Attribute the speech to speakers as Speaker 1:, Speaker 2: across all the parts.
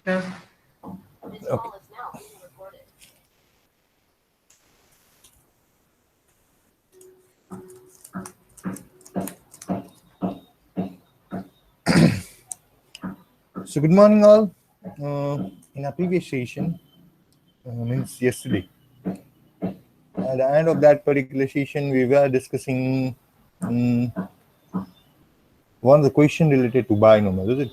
Speaker 1: Yeah.
Speaker 2: Okay. So good morning all. In our previous session, means yesterday, at the end of that particular session, we were discussing one of the question related to binomial, is it?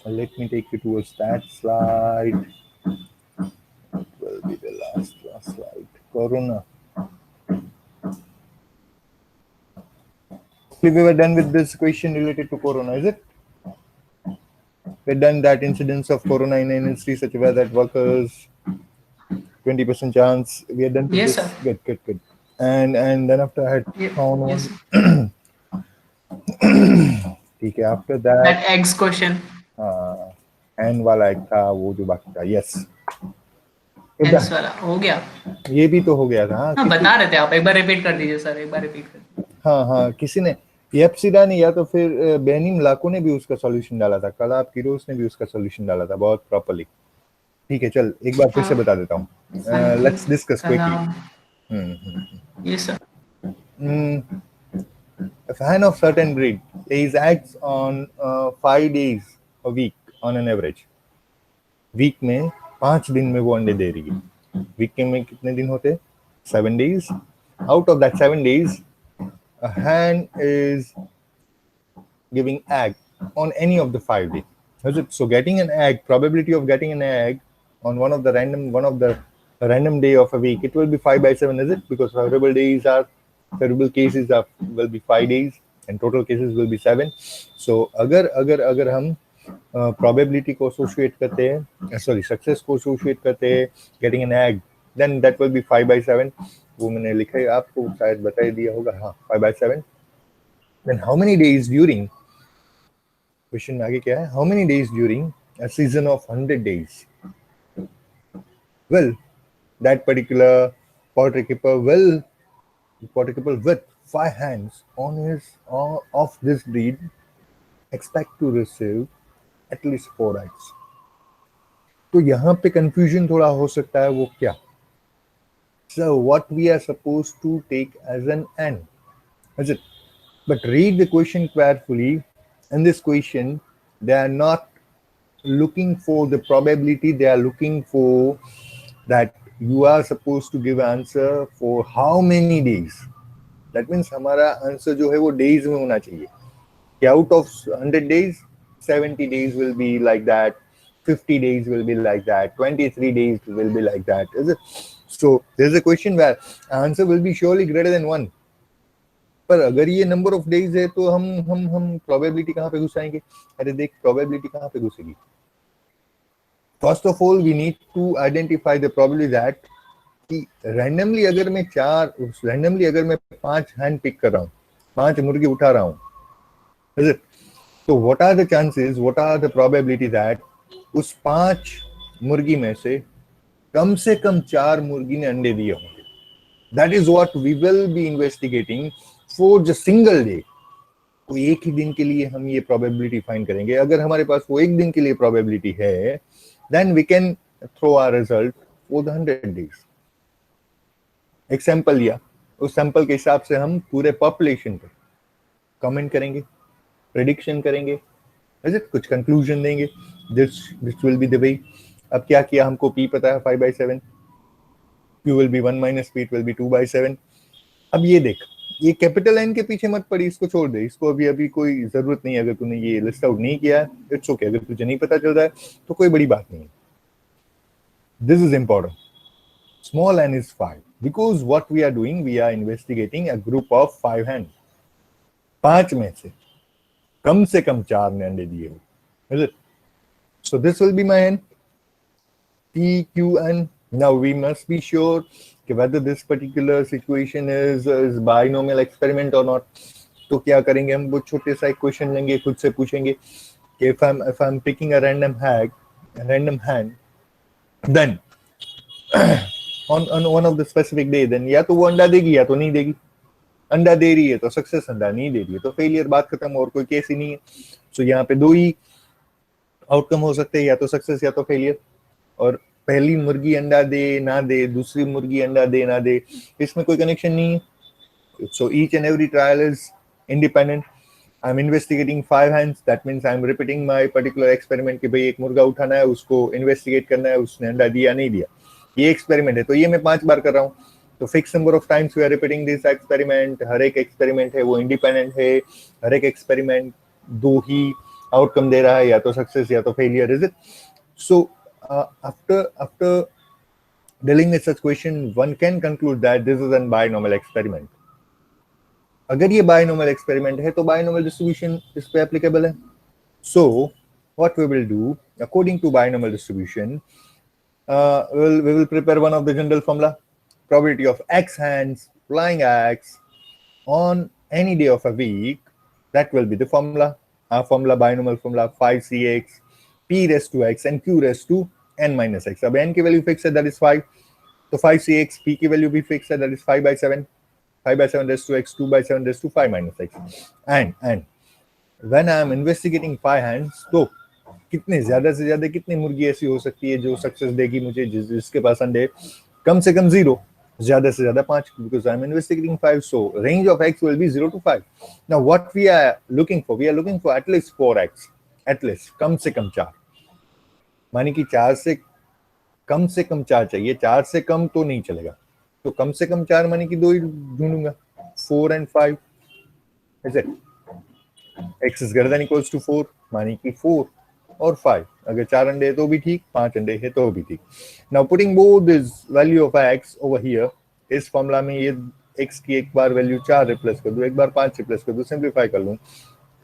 Speaker 2: Let me take you towards that slide. It will be the last slide. Corona. We were done with this question related to corona, is it? We've done that incidence of corona in an industry such as that workers 20% chance. We are done with
Speaker 1: Yes,
Speaker 2: this.
Speaker 1: sir.
Speaker 2: Good. And then after I had
Speaker 1: Yeah.
Speaker 2: found
Speaker 1: Yes,
Speaker 2: on
Speaker 1: sir.
Speaker 2: ठीक है after that
Speaker 1: That eggs question.
Speaker 2: N वाला एक था वो जो बाकी था yes
Speaker 1: Hence वाला हो गया.
Speaker 2: ये भी तो हो गया था
Speaker 1: हाँ, बता रहे थे आप. एक बार रिपीट कर दीजिए सर. एक बार रिपीट कर दीजिए.
Speaker 2: हाँ किसी ने येप्सिडा ने या तो फिर बेनी मलाको ने भी उसका सॉल्यूशन डाला था, कला किरोस ने भी उसका सॉल्यूशन डाला था बहुत प्रॉपर्ली. ठीक है चल एक बार फिर से बता देता हूँ. Let's discuss quickly.
Speaker 1: Yes, sir.
Speaker 2: A fan of certain breed lays eggs on 5 days a week on an average. Week में 5 दिन में वो अंडे दे रही है. वीक में कितने दिन होते? 7 days. Out of that 7 days, a hen is giving egg on any of the 5 days. So getting an egg, probability of getting an egg on one of the random day of a week, it will be 5/7, is it? Because favorable cases will be 5 days and total cases will be 7. So अगर हम probability को associate करते हैं, success को associate करते हैं getting an egg, then that will be 5/7. वो मैंने लिखा है आपको शायद बता ही दिया होगा. हाँ 5/7. Then how many days during, question आगे क्या है, how many days during a season of 100 days will that particular poultry keeper with 5 hens on his or of this breed expect to receive at least 4 eggs. तो यहाँ पे confusion थोड़ा हो सकता है, वो क्या? So what we are supposed to take as an n, is it? But read the question carefully. In this question, they are not looking for the probability, they are looking for that you are supposed to give answer for how many days. That means हमारा answer जो है वो days में होना चाहिए कि out of 100 days 70 days will be like that, 50 days will be like that, 23 days will be like that, is it? So there's a question where answer will be surely greater than 1. पर अगर ये number of days है तो हम probability कहाँ पे घुसाएंगे? अरे देख प्रोबेबिलिटी कहाँ पे घुसेगी? First of all we need to identify the probability that कि रैंडमली अगर मैं 5 हैंड पिक कर रहा हूँ, 5 मुर्गी उठा रहा हूँ, तो what are the chances, what are the probability that उस 5 मुर्गी में से कम 4 मुर्गी ने अंडे दिए होंगे. That is what we will be investigating for the single day. तो एक ही दिन के लिए हम ये प्रोबेबिलिटी फाइंड करेंगे. अगर हमारे पास वो एक दिन के लिए प्रोबेबिलिटी है, then we can throw our result for the 100 days. एक सैंपल लिया, उस सैंपल के हिसाब से हम पूरे पॉपुलेशन पर कमेंट करेंगे, प्रेडिक्शन करेंगे, कुछ कंक्लूजन देंगे. This will be the way. अब क्या किया, हमको p पता है 5/7, q will be 1 minus p, it will be 2/7. अब ये देख, ये कैपिटल N के पीछे मत पड़ी, इसको छोड़ दे, इसको अभी कोई जरूरत नहीं है. अगर तूने ये लिस्ट आउट नहीं किया है, इट्स ओके. अगर तुझे नहीं पता चल रहा है तो कोई बड़ी बात नहीं है. This is important. Small n is 5 because what we are doing, we are investigating a group of 5 hens. 5 में से कम 4 ने अंडे दिए हो, is it? So this will be my n, p, q, n. Now we must be sure whether this particular situation is binomial experiment or not. तो क्या करेंगे हम, वो छोटे सा एक क्वेश्चन लेंगे, खुद से पूछेंगे कि if I'm picking a random hen, then on one of the specific day, then या तो वो अंडा देगी या तो नहीं देगी. अंडा दे रही है तो सक्सेस, अंडा नहीं दे रही है तो फेलियर, बात खत्म, और कोई केस ही नहीं है. सो यहाँ पे दो ही आउटकम हो सकते हैं या तो सक्सेस या तो फेलियर, और पहली मुर्गी अंडा दे ना दे, दूसरी मुर्गी अंडा दे ना दे, इसमें कोई कनेक्शन नहीं है. So each and every trial is independent. I'm investigating 5 hands. That means I'm repeating my particular experiment कि भाई एक मुर्गा उठाना है, उसको इन्वेस्टिगेट करना है, उसने अंडा दिया नहीं दिया. ये एक्सपेरिमेंट है, तो ये मैं 5 बार कर रहा हूँ. तो fix number of times we are repeating this experiment. हर एक एक्सपेरिमेंट है वो इंडिपेंडेंट है. हर एक एक्सपेरिमेंट दो ही आउटकम दे रहा है, या तो सक्सेस या तो failure. Is it? So after dealing with such question, one can conclude that this is an binomial experiment. अगर ये बायनोमल एक्सपेरिमेंट है तो बायनोमल डिस्ट्रीब्यूशन इस पे एप्लीकेबल है. So what we will do according to binomial distribution, we will prepare one of the general formula. Probability of x hands flying eggs on any day of a week, that will be the formula. Our formula, binomial formula, 5cx p raised to x and q raised to n minus x. अब n की value fix है, that is 5. तो 5cx, p की value भी fix है, that is 5/7. 5/7 raised to x, 2/7 raised to 5 minus x. And when I am investigating 5 hands, तो कितने ज्यादा से ज्यादा कितनी मुर्गी ऐसी हो सकती है जो सक्सेस देगी मुझे, जिसके पास अंडे कम से कम 0, ज्यादा से ज्यादा 5, because I am investigating 5. So range of x will be 0 to 5. Now what we are looking for, we are looking for at least 4x, at least कम से कम 4. मानी कि 4 से कम 4 चाहिए, 4 से कम तो नहीं चलेगा, तो कम से कम 4 मानी कि 2 ही ढूंढूंगा, 4 and 5. is it? x is greater than equals to 4, मानी कि 4 और 5. अगर 4 अंडे है तो भी ठीक, 5 अंडे है तो भी ठीक. Now putting both this value of x over here, इस फॉर्मूला में ये x की एक बार वैल्यू 4 रिप्लेस कर दूं, एक बार 5 रिप्लेस कर दूं, सिंप्लीफाई कर लूं,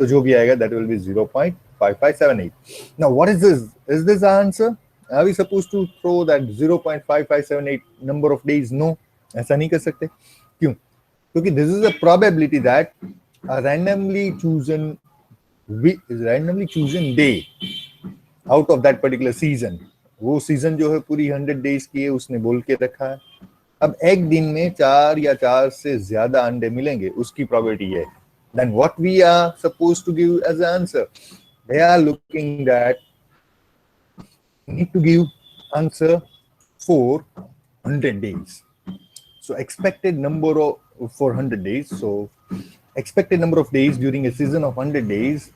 Speaker 2: तो जो भी आएगा that will be 0.5578. Now what is this? Is this the answer? Are we supposed to throw that 0.5578 number of days? No, ऐसा नहीं कर सकते. क्यों? क्योंकि this is a probability that a randomly chosen day out of that particular season, वो season जो है पूरी 100 डेज की है, उसने बोल के रखा है. अब एक दिन में 4 या 4 से ज्यादा अंडे मिलेंगे, उसकी प्रोबेबिलिटी है. Then what we are supposed to give as an answer? They are looking that need to give answer for 100 days. So expected number of for 100 days. So expected number of days during a season of 100 days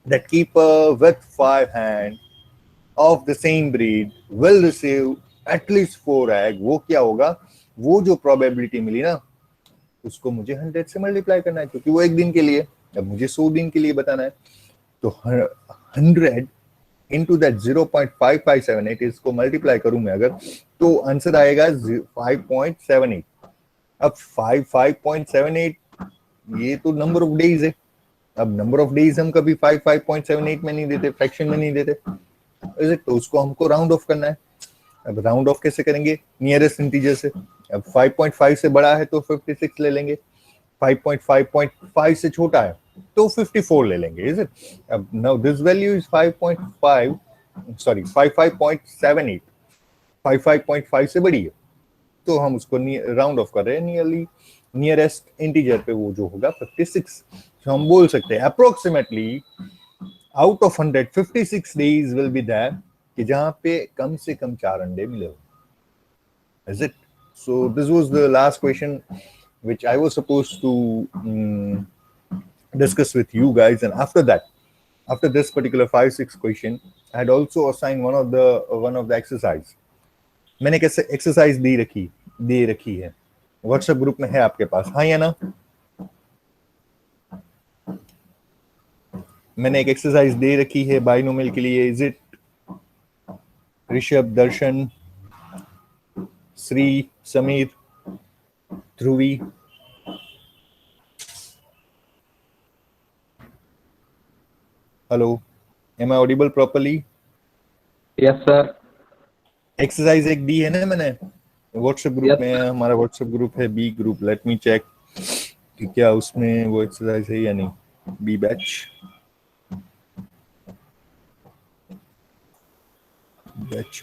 Speaker 2: that keeper with 5 hands of the same breed will receive at least 4 egg. वो क्या होगा? वो जो probability मिली ना, उसको मुझे 100 से multiply करना है, क्योंकि वो एक दिन के लिए, अब मुझे 100 दिन के लिए बताना है. तो 100 into that 0.5578 इसको मल्टीप्लाई करूं मैं अगर, तो आंसर आएगा 5.78. अब 5.78 ये तो नंबर ऑफ डेज है. अब नंबर ऑफ डेज हम कभी 5.78 में नहीं देते, फ्रैक्शन में नहीं देते, तो उसको हमको राउंड ऑफ करना है. अब राउंड ऑफ कैसे करेंगे? नियरेस्ट इंटीजर से. अब 5.5 से बड़ा है तो 56 ले लेंगे, 5.5 से छोटा है तो 54 ले लेंगे. Is it? अब now this value is 5.5, sorry 55.78, 55.5 से बड़ी है, तो हम उसको राउंड ऑफ कर रहे हैं नियरेस्ट इंटीजर पे, वो जो होगा 56. तो हम बोल सकते हैं approximately out of 100 56 days will be there कि जहां पे कम से कम 4 अंडे मिले हो. Is it? So this was the last question which I was supposed to discuss with you guys. And after that, after this particular 5-6 question, I had also assigned one of the exercise. मैंने कैसे exercise दे रखी है, WhatsApp group में है आपके पास, हाँ या ना? मैंने एक एक्सरसाइज दे रखी है बाइनोमियल के लिए. Is it? Rishabh, Darshan, Shri, Sameer, Dhruvi, hello, am I audible properly?
Speaker 3: Yes sir.
Speaker 2: Exercise एक दी है ना मैंने व्हाट्सएप ग्रुप में. हमारा व्हाट्सएप ग्रुप है B group. Let me check कि क्या उसमें वो एक्सरसाइज है या नहीं. B batch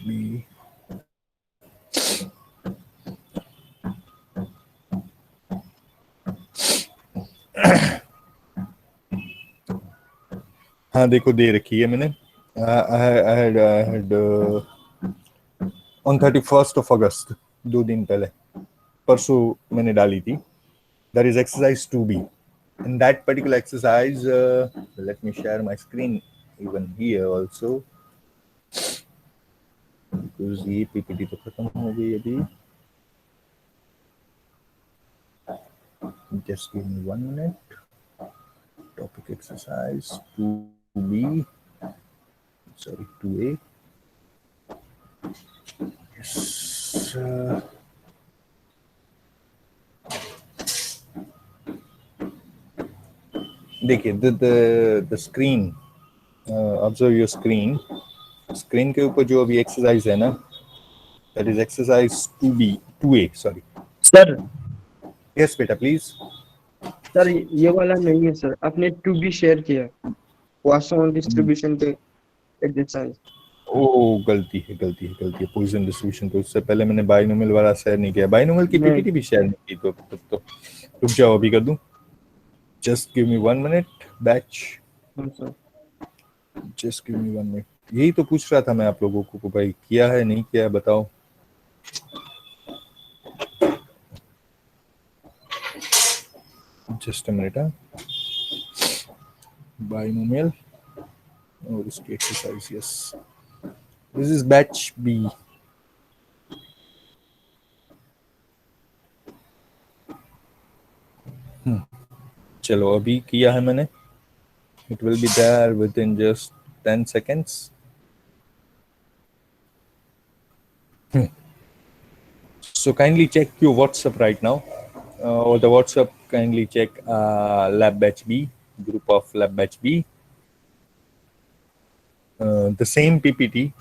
Speaker 2: B. हाँ देखो, दे रखी है मैंने. I had on 31st of August, 2 दिन पहले, परसों मैंने डाली थी. That is exercise 2B. In that particular exercise, let me share my screen even here also, because ये PPT तो खत्म हो गई अभी. Just give me 1 minute. Topic exercise 2B. Sorry, 2A. Yes. देखिए the screen, observe your screen. Screen के ऊपर जो अभी exercise है ना, that is exercise 2B, 2A, sorry.
Speaker 4: Sir
Speaker 2: Yes बेटा please.
Speaker 4: सर ये वाला नहीं है सर, आपने टू बी शेयर किया पॉइसन डिस्ट्रीब्यूशन पे एक्सरसाइज.
Speaker 2: ओ गलती है पॉइजन डिस्ट्रीब्यूशन. तो उससे पहले मैंने बाइनोमियल वाला शेयर नहीं किया. बाइनोमियल की
Speaker 4: नहीं.
Speaker 2: पीपीटी भी शेयर नहीं की. तो रुक जाओ, अभी कर दूं. Just give me 1 minute. Batch,
Speaker 4: हाँ sir.
Speaker 2: Just give me 1 minute. यही तो पूछ रहा था मैं आप लोगों को भाई, किया है नहीं किया है बताओ. Just a minute. बाइनोमियल और इसकी exercise. Yes, this is batch B. चलो अभी किया है मैंने. It will be there within just 10 seconds. So kindly check your WhatsApp right now. Or the WhatsApp, kindly check Lab Batch B, group of Lab Batch B. The same PPT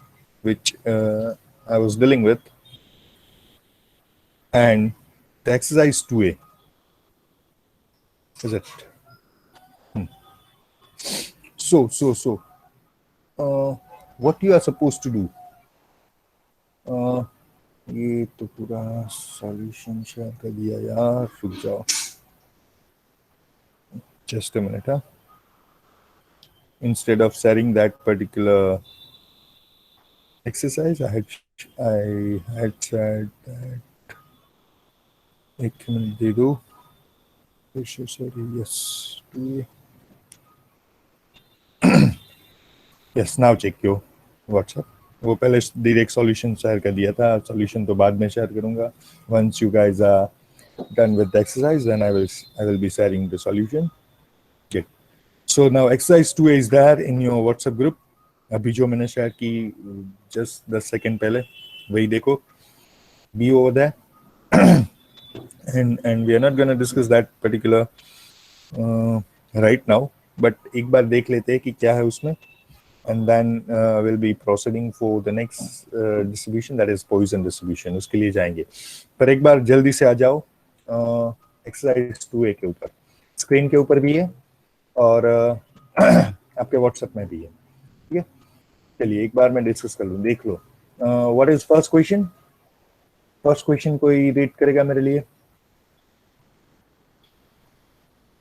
Speaker 2: which I was dealing with, and the exercise 2A. Is it? So, what you are supposed to do? ये तो पूरा solution share कर दिया यार. रुक जाओ, just a minute. Instead of sharing that particular exercise, I had said that. एक minute दे दो. Sorry, yes. Yes, now check your WhatsApp. वो पहले डायरेक्ट सॉल्यूशन शेयर कर दिया था. सॉल्यूशन तो बाद में शेयर करूंगा. Once you guys are done with the exercise, then I will be sharing the solution. Okay. So now exercise 2A is there in your WhatsApp group. अभी जो मैंने शेयर की just 10 सेकंड पहले, वही देखो. Be over there. and we are not going to discuss that particular right now, but एक बार देख लेते हैं कि क्या है उसमें. And then we'll be proceeding for the next distribution, that is Poisson distribution. उसके लिए जाएंगे. पर एक बार जल्दी से आ जाओ. एक्सरसाइज 2A के ऊपर, स्क्रीन के ऊपर भी है और आपके व्हाट्सएप में भी है. ठीक है, चलिए एक बार मैं डिस्कस कर लूँ. देख लो. What is first question? First question कोई रीड करेगा मेरे लिए?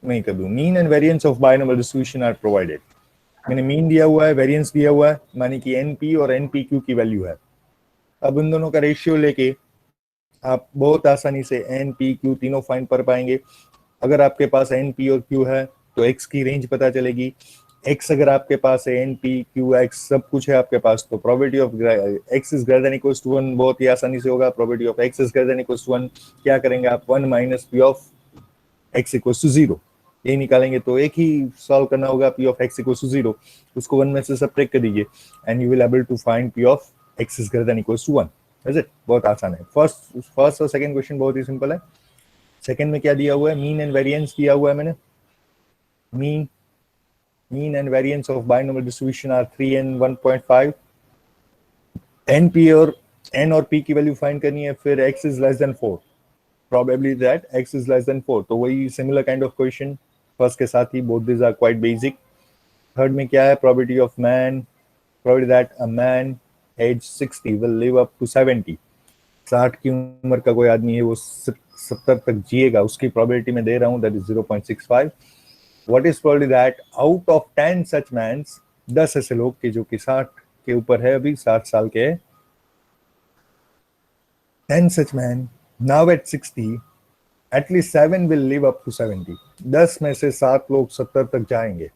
Speaker 2: नहीं कर दूं. Mean and variance of binomial distribution are provided. मैंने मीन दिया हुआ है, वेरिएंस दिया हुआ है, माने कि एनपी और एनपीक्यू की वैल्यू है. अब इन दोनों का रेशियो लेके आप बहुत आसानी से एनपीक्यू तीनों फाइंड कर पाएंगे. अगर आपके पास एनपी और क्यू है तो एक्स की रेंज पता चलेगी. एक्स अगर आपके पास है, एनपी क्यू एक्स सब कुछ है आपके पास, तो probability of x is greater than equals to 1 बहुत ही आसानी से होगा. Probability of x is greater than equals to 1 क्या करेंगे आप? 1 minus p of x equals to 0 यही निकालेंगे. तो एक ही सॉल्व करना होगा. P of x equals to 0, उसको 1 में से सब्ट्रैक्ट कर दीजिए and you will able to find p of x is greater than equals to 1. Is it? बहुत आसान है. फर्स्ट और सेकंड क्वेश्चन बहुत ही सिंपल है. सेकंड में क्या दिया हुआ है? मीन एंड वेरिएंस दिया हुआ है मैंने. mean and variance of binomial distribution are 3 and 1.5. np और n और p की वैल्यू फाइंड करनी है. फिर x is less than 4, probably that x is less than 4. तो वही similar kind of question first के साथ ही. both these are quite basic. Third में क्या है? probability of man, probability that a man age 60 will live up to 70. 60 की उम्र का कोई आदमी है वो 70 तक जिएगा, उसकी प्रोबेबिलिटी में दे रहा हूँ, that is 0.65. What is probability that out of 10 such men 10 ऐसे लोग के जो कि 60 के ऊपर है, अभी 60 साल के है. 10 such men now at 60, at least 7 will live up to 70. 10 में से 7 लोग 70 तक जाएंगे,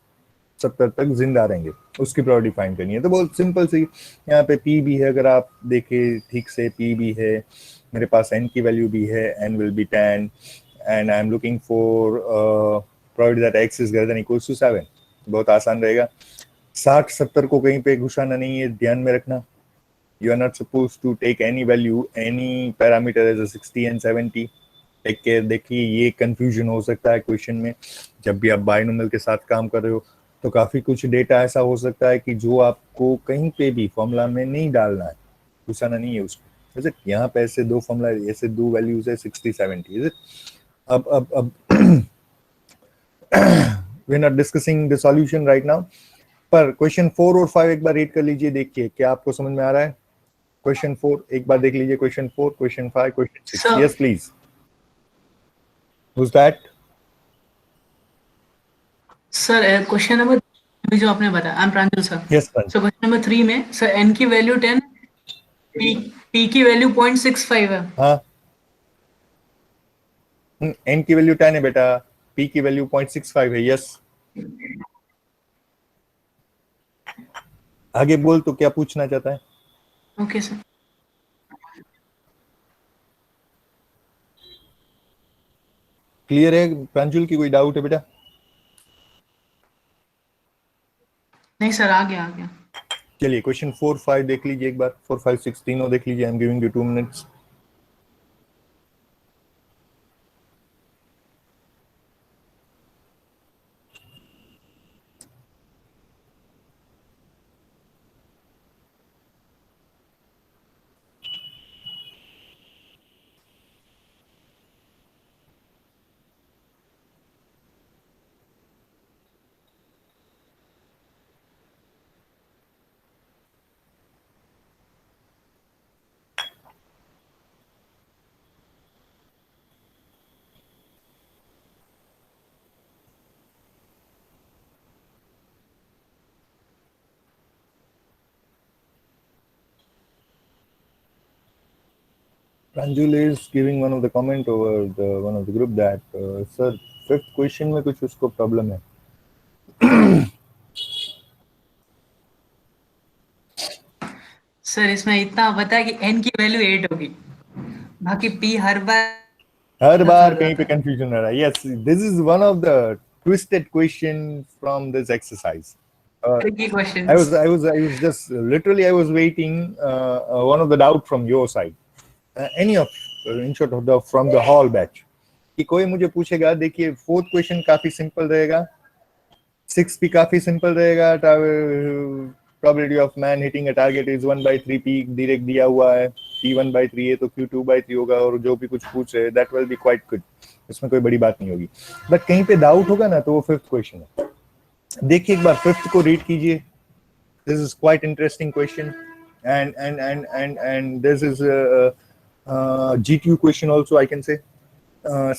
Speaker 2: 70 तक जिंदा रहेंगे. उसकी प्रोबेबिलिटी फाइंड करनी है. तो बहुत सिंपल सी, यहाँ पे पी भी है, अगर आप देखें ठीक से, पी भी है, मेरे पास एन की वैल्यू भी है, n will be 10 and I am looking for provided that x is greater than equals to 7. बहुत आसान रहेगा. 60-70 को कहीं पे घुसाना नहीं है, ध्यान में रखना. You are not supposed to take any value, any parameter as a 60 and 70. Take care. देखिए ये कंफ्यूजन हो सकता है क्वेश्चन में. जब भी आप बाइनोमियल के साथ काम कर रहे हो तो काफी कुछ डेटा ऐसा हो सकता है कि जो आपको कहीं पे भी फॉर्मूला में नहीं डालना है, घुसाना नहीं है उसको. Is it? यहाँ पे ऐसे दो फॉर्मूला, ऐसे दो वैल्यूज है 60-70. Is it? अब we are not discussing the solution right now, पर क्वेश्चन 4 और 5 एक बार रीड कर लीजिए. देखिए क्या आपको समझ में आ रहा है. क्वेश्चन 4 एक बार देख लीजिए. Question 4, question 5, question 6. Yes please. Who's that?
Speaker 1: Sir question number अभी जो आपने बताया, I am Pranjal sir.
Speaker 2: Yes, Pranjal.
Speaker 1: So question number 3 में सर एन की वैल्यू 10, पी की वैल्यू 0.65 है.
Speaker 2: हाँ, n की वैल्यू 10 है बेटा, p की वैल्यू 0.65 है. यस, आगे बोल. तो क्या पूछना चाहता है?
Speaker 1: Okay sir.
Speaker 2: क्लियर है प्रांजुल की? कोई डाउट है बेटा?
Speaker 1: नहीं सर, आ गया.
Speaker 2: चलिए क्वेश्चन 4, 5 देख लीजिए एक बार. 4, 5, 6 तीनों देख लीजिए. I am giving you 2 minutes. Pranjul is giving one of the comment over the one of the group that sir, 5th question में कुछ उसको प्रॉब्लम है.
Speaker 1: सर इसमें इतना पता है कि एन की वैल्यू 8 होगी, बाकी पी हर बार
Speaker 2: कहीं पे कंफ्यूजन हो रहा है. Yes, this is one of the twisted question from this exercise.
Speaker 1: tricky questions.
Speaker 2: I was just literally I was waiting one of the doubt from your side, any of in short of the from the whole batch, कि कोई मुझे पूछेगा. देखिए 4th question काफी simple रहेगा, 6 भी काफी simple रहेगा. probability of man hitting a target is 1/3 p direct दिया हुआ है. p 1/3 है तो q 2/3 होगा, और जो भी कुछ पूछ रहे that will be quite good. इसमें कोई बड़ी बात नहीं होगी. बट कहीं पे डाउट होगा ना तो वो 5th क्वेश्चन है. देखिए एक बार 5th को रीड कीजिए. This is quite interesting question and this is GTU question also I can say.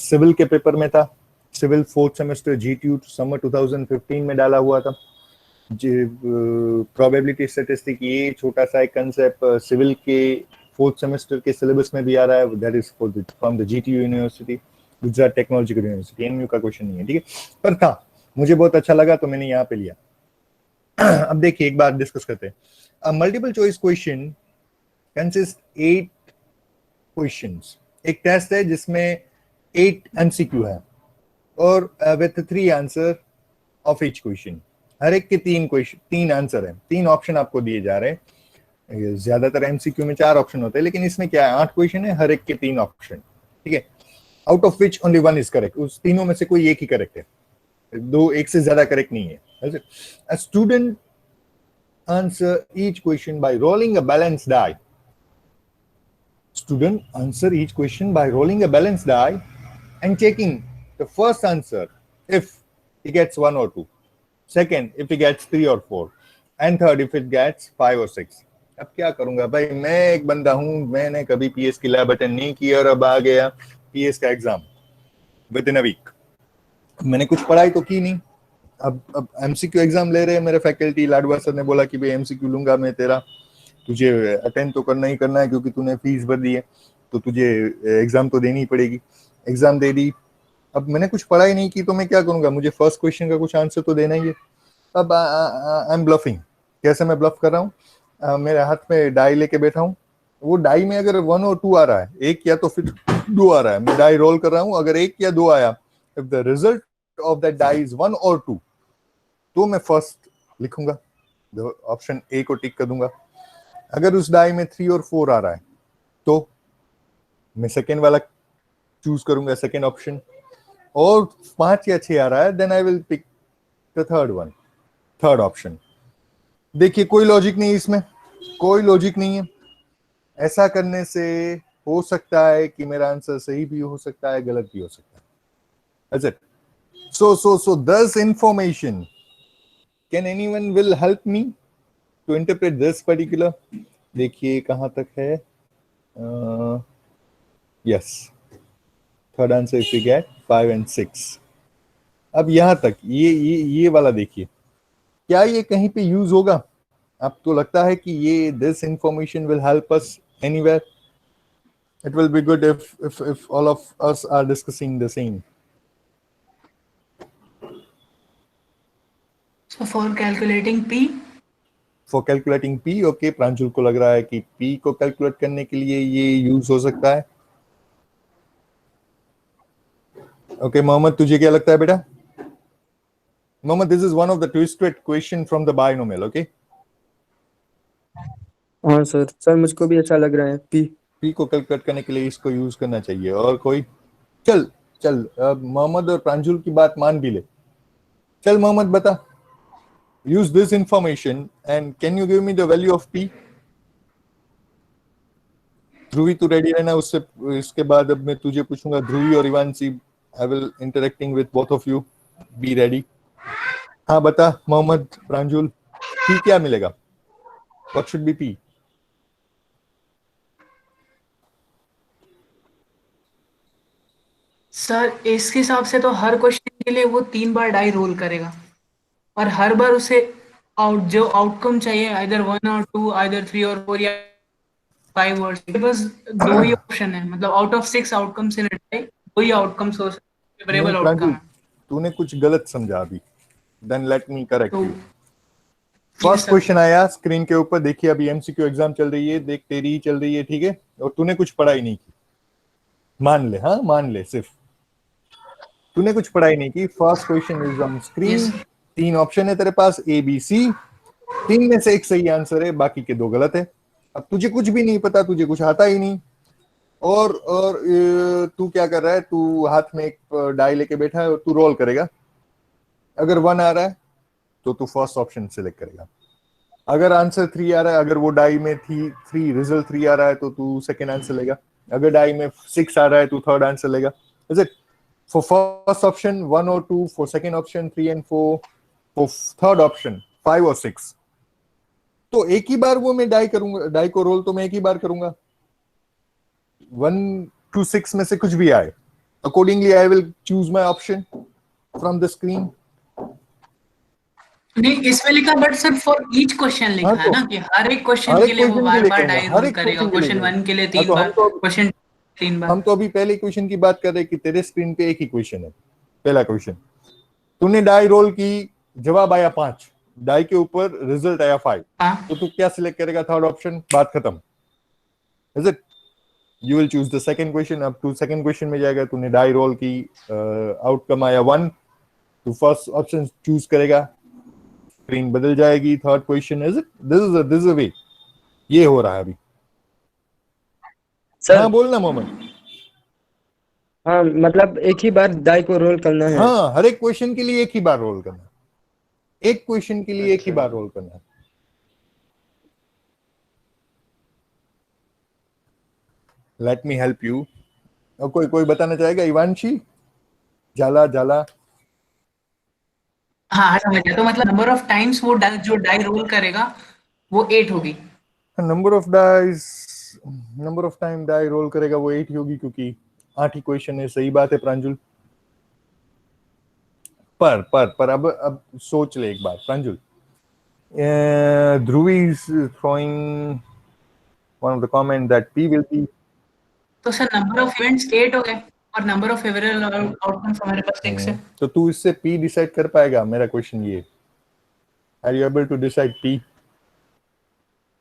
Speaker 2: Civil के पेपर में था. Civil 4th semester GTU summer 2015 में डाला हुआ था. प्रोबेबिलिटी स्टैटिस्टिक, ये छोटा सा एक कंसेप्ट सिविल के 4th सेमेस्टर के सिलेबस में भी आ रहा है. That is from the GTU university, Gujarat technological university. NU का क्वेश्चन नहीं है, ठीक है, पर था. मुझे बहुत अच्छा लगा तो मैंने यहाँ पे लिया. अब देखिए एक बार डिस्कस करते हैं. Multiple choice question consist 8 questions. एक टेस्ट है जिसमें 8 MCQ है और with 3 answer of each question. हर एक के 3 आंसर है. 3 ऑप्शन आपको दिए जा रहे हैं. ज्यादातर MCQ में 4 ऑप्शन होते हैं, लेकिन इसमें क्या है, 8 क्वेश्चन है, हर एक के 3 ऑप्शन, ठीक है. Out of which only 1 is correct. उस तीनों में से कोई एक ही करेक्ट है, एक से ज्यादा करेक्ट नहीं है. A student answer each question by rolling a balanced die. Student answer each question by rolling a balanced die and checking the first answer if he gets 1 or 2, second if he gets 3 or 4, and third if it gets 5 or 6. अब क्या करूंगा भाई, मैं एक बंदा हूं, मैंने कभी PS की लैब अटेंड नहीं की और अब आ गया PS का exam within a week. मैंने कुछ पढ़ाई तो की नहीं, अब एमसीक्यू एग्जाम ले रहे हैं मेरे फैकल्टी, लाडवा सर ने बोला कि भाई एमसीक्यू लूंगा मैं तेरा, तुझे अटेंड तो करना ही करना है क्योंकि तूने फीस भर दी है, तो तुझे एग्जाम तो देनी ही पड़ेगी। एग्जाम दे दी, अब मैंने कुछ पढ़ाई नहीं की तो मैं क्या करूंगा, मुझे फर्स्ट क्वेश्चन का कुछ आंसर तो देना ही है। अब आई एम ब्लफिंग। कैसे मैं ब्लफ कर रहा हूँ, मेरे हाथ में डाई लेके बैठा हूँ, वो डाई में अगर 1 और 2 आ रहा है, एक या तो फिर 2 आ रहा है, मैं डाई रोल कर रहा हूँ, अगर 1 या 2 आया, if the result of that die is 1 और 2, तो मैं फर्स्ट लिखूंगा, ऑप्शन ए को टिक कर दूंगा। अगर उस डाई में 3 और 4 आ रहा है तो मैं सेकेंड वाला चूज करूंगा, सेकेंड ऑप्शन। और 5 या 6 आ रहा है, then I will pick the third one, third option. देखिए कोई लॉजिक नहीं इसमें, कोई लॉजिक नहीं है। ऐसा करने से हो सकता है कि मेरा आंसर सही भी हो सकता है, गलत भी हो सकता है। That's it. So this information, can anyone will help me to interpret this particular? देखिए कहां तक है, yes, third answer if we get 5 and 6। अब यहां तक ये वाला देखिए, क्या ये कहीं पे यूज होगा? आपको लगता है कि ये this information will help us anywhere? It will be good if all of us are discussing the same.
Speaker 1: So for calculating P,
Speaker 2: For calculating P, okay, Pranshul को लग रहा है कि P को कैलकुलेट करने के लिए ये यूज हो सकता है। Okay, मोहम्मद तुझे क्या लगता है बेटा? Mohammad, this is one of the twisted question from the binomial, okay?
Speaker 4: हाँ सर मुझको भी अच्छा लग रहा है।
Speaker 2: P को कैलकुलेट करने के लिए इसको यूज करना चाहिए। और कोई? चल चल, मोहम्मद और प्रांशुल की बात मान भी ले। चल मोहम्मद बता, use this information and can you give me the value of P? ध्रुवी तू रेडी रहना, उससे इसके बाद अब मैं तुझे पूछूंगा, ध्रुवी और Ivanshi, I will interacting with both of you, be ready. हाँ बता मोहम्मद, प्रांजुल, पी क्या मिलेगा? What should be P?
Speaker 1: Sir इसके हिसाब से तो हर क्वेश्चन के लिए वो 3 बार डाई रोल करेगा और हर बार उसे जो आउटकम चाहिए, आइदर 1 और 2, आइदर 3 और 4 या 5 और 6, बस 2 ही ऑप्शन है, मतलब आउट ऑफ 6 आउटकम से डाई 2 ही आउटकम्स हो सकते,
Speaker 2: नहीं
Speaker 1: फेवरेबल आउटकम
Speaker 2: प्रांजुल,
Speaker 1: है।
Speaker 2: तूने कुछ गलत समझा अभी, देन लेट मी करेक्ट
Speaker 1: तो
Speaker 2: यू।
Speaker 1: ये
Speaker 2: फर्स्ट
Speaker 1: सर,
Speaker 2: क्वेश्चन आया स्क्रीन के ऊपर, देखिए अभी एमसीक्यू एग्जाम चल रही है, देख तेरी ही चल रही है, ठीक है, और तूने कुछ पढ़ाई नहीं की, मान ले, हाँ मान ले, सिर्फ तूने कुछ पढ़ाई नहीं की। First question is on screen, 3 option है तेरे पास, ए बी सी, 3 में से एक सही आंसर है, बाकी के 2 गलत है। अब तुझे कुछ भी नहीं पता, तुझे कुछ आता ही नहीं, और तू क्या कर रहा है, तू हाथ में एक डाई लेके बैठा है और तू रोल करेगा। अगर 1 आ रहा है तो तू फर्स्ट ऑप्शन सिलेक्ट करेगा, अगर आंसर 3 आ रहा है, अगर वो डाई में थी 3, रिजल्ट 3 आ रहा है तो तू सेकेंड आंसर लेगा, अगर डाई में 6 आ रहा है तो थर्ड आंसर लेगा। Is it? For first option 1 और 2, for second option 3 and 4, for third option 5 और 6। तो एक ही बार वो मैं डाई करूंगा, डाई को रोल तो मैं एक ही बार करूंगा, 1 to 6 में से कुछ भी आए, accordingly I will choose my option from the screen.
Speaker 1: नहीं इसमें लिखा, but sir for each question
Speaker 2: हाँ
Speaker 1: लिखा है
Speaker 2: तो
Speaker 1: ना कि हर एक क्वेश्चन
Speaker 2: हर
Speaker 1: के
Speaker 2: एक
Speaker 1: लिए वो
Speaker 2: क्वेश्चन के
Speaker 1: बार
Speaker 2: लिए
Speaker 1: बार
Speaker 2: करूंगा,
Speaker 1: डाई
Speaker 2: हर
Speaker 1: रोल
Speaker 2: एक
Speaker 1: करेगा,
Speaker 2: क्वेश्चन के लिए
Speaker 1: क्वेश्चन
Speaker 2: करूंगा।
Speaker 1: 1 के लिए
Speaker 2: हाँ
Speaker 1: 3
Speaker 2: तो
Speaker 1: बार, क्वेश्चन 3 बार।
Speaker 2: हम तो अभी पहले क्वेश्चन की बात कर रहे हैं कि तेरे स्क्रीन पे एक ही क्वेश्चन है, पहला क्वेश्चन, तूने डाई रोल की, जवाब आया 5, डाई के ऊपर रिजल्ट आया 5,
Speaker 1: हाँ
Speaker 2: तो तू क्या सिलेक्ट करेगा? थर्ड ऑप्शन, बात खत्म। Is it? You will choose the second question. अब तू सेकंड क्वेश्चन में जाएगा, तूने डाई रोल की, आउटकम आया 1, तू फर्स्ट ऑप्शन चूज करेगा, स्क्रीन बदल जाएगी, third question. Is it? This is a way, ये हो रहा है अभी।
Speaker 4: सर
Speaker 2: हाँ बोलना मोहम्मद।
Speaker 4: हाँ मतलब एक ही बार डाई को रोल करना है।
Speaker 2: हाँ, हर एक क्वेश्चन के लिए एक ही बार रोल करना, एक क्वेश्चन के लिए एक ही
Speaker 4: अच्छा।
Speaker 2: बार रोल करना। Let me help you. और कोई कोई बताना चाहेगा? इवांशी, जाला जाला।
Speaker 1: हाँ समझ गया, तो मतलब नंबर ऑफ टाइम्स वो जो डाई रोल करेगा वो 8 होगी।
Speaker 2: Number of dice, number of time die roll करेगा वो 8 ही होगी, क्योंकि 8 ही क्वेश्चन है। सही बात है प्रांजुल, पर अब सोच ले एक बार Pranjul. Dhruvi is throwing one of the comment that P will be.
Speaker 1: तो सर नंबर ऑफ इवेंट्स 8 हो गए और नंबर ऑफ फेवरेबल आउटकम्स हमारे पास 6 है.
Speaker 2: तो तू इससे P डिसाइड कर पाएगा? मेरा क्वेश्चन ये, are you able to decide P?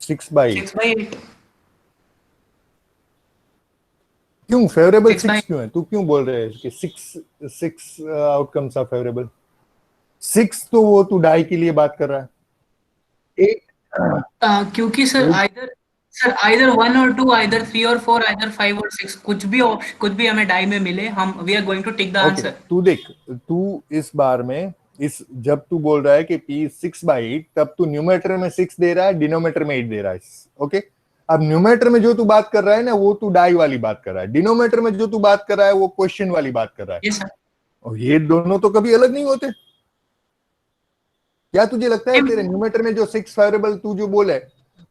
Speaker 2: 6/8.
Speaker 1: 6/8.
Speaker 2: क्यों फेवरेबल
Speaker 1: 6/8
Speaker 2: 6 क्यों है? तू क्यों बोल रहे है कि 6 आउटकम्स आर फेवरेबल? 6 तो वो तू डाई के लिए बात कर रहा है. 8
Speaker 1: क्योंकि सर आइदर 1 और 2, आइदर 3 और 4, आइदर 5 और 6, कुछ भी हमें डाई में मिले, हम we are going to tick the answer.
Speaker 2: तू देख, तू इस बार में जब तू बोल रहा है कि P 6/8, तब तू न्यूमरेटर में 6 दे रहा है, डिनोमिनेटर में 8 दे रहा है. ओके, अब न्यूमरेटर में जो तू बात कर रहा है ना, वो तू डाई वाली बात कर रहा है. डिनोमिनेटर में जो तू बात कर रहा है वो क्वेश्चन वाली बात कर रहा है.
Speaker 1: Yes sir.
Speaker 2: और ये दोनों तो कभी अलग नहीं होते. क्या तुझे लगता है तेरे न्यूमरेटर में जो 6 फेवरेबल तू जो बोले,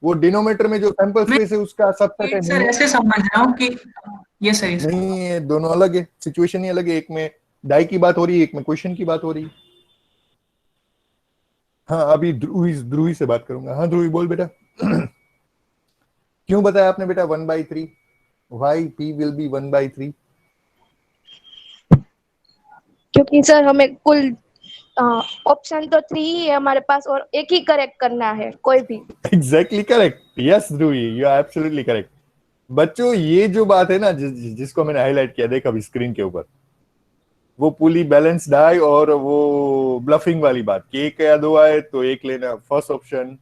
Speaker 2: वो डिनोमिनेटर में जो सैंपल स्पेस है उसका सबसेट है?
Speaker 1: सर ऐसे समझ रहा हूँ कि ये सही है.
Speaker 2: नहीं, ये दोनों अलग है, सिचुएशन ही अलग है. एक में डाई की बात हो रही है, एक में क्वेश्चन की बात हो रही है. हाँ, अभी ध्रुवी से बात करूंगा. हाँ ध्रुवी, बोल बेटा. क्यों बताया आपने बेटा 1/3? Why P will be 1/3?
Speaker 5: क्योंकि सर हमें कुल ऑप्शन तो 3 ही है हमारे पास और एक ही करेक्ट करना है कोई भी.
Speaker 2: Exactly correct. Yes, Dhubri, you are absolutely correct. बच्चों, ये जो बात है ना, जिसको मैंने हाईलाइट किया, देख अभी स्क्रीन के ऊपर, वो पूरी बैलेंस डाई और वो ब्लफिंग वाली बात कि 1 या 2 आए तो 1 लेना फर्स्ट ऑप्शन,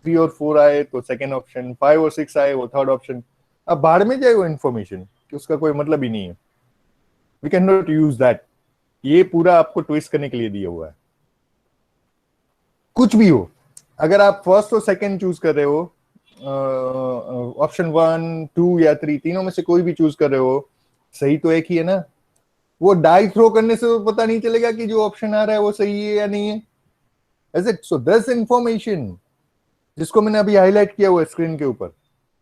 Speaker 2: 3 और 4 आए तो सेकंड ऑप्शन, 5 और 6 आए वो थर्ड ऑप्शन. अब बाहर में जाए वो इन्फॉर्मेशन कि उसका कोई मतलब ही नहीं है. We cannot use that. ये पूरा आपको ट्विस्ट करने के लिए दिया हुआ है. कुछ भी हो, अगर आप फर्स्ट और सेकंड चूज कर रहे हो, ऑप्शन 1, 2 या 3, तीनों में से कोई भी चूज कर रहे हो, सही तो एक ही है ना. वो डाई थ्रो करने से तो पता नहीं चलेगा कि जो ऑप्शन आ रहा है वो सही है या नहीं है. Is it? So this information जिसको मैंने अभी हाईलाइट किया हुआ है स्क्रीन के ऊपर,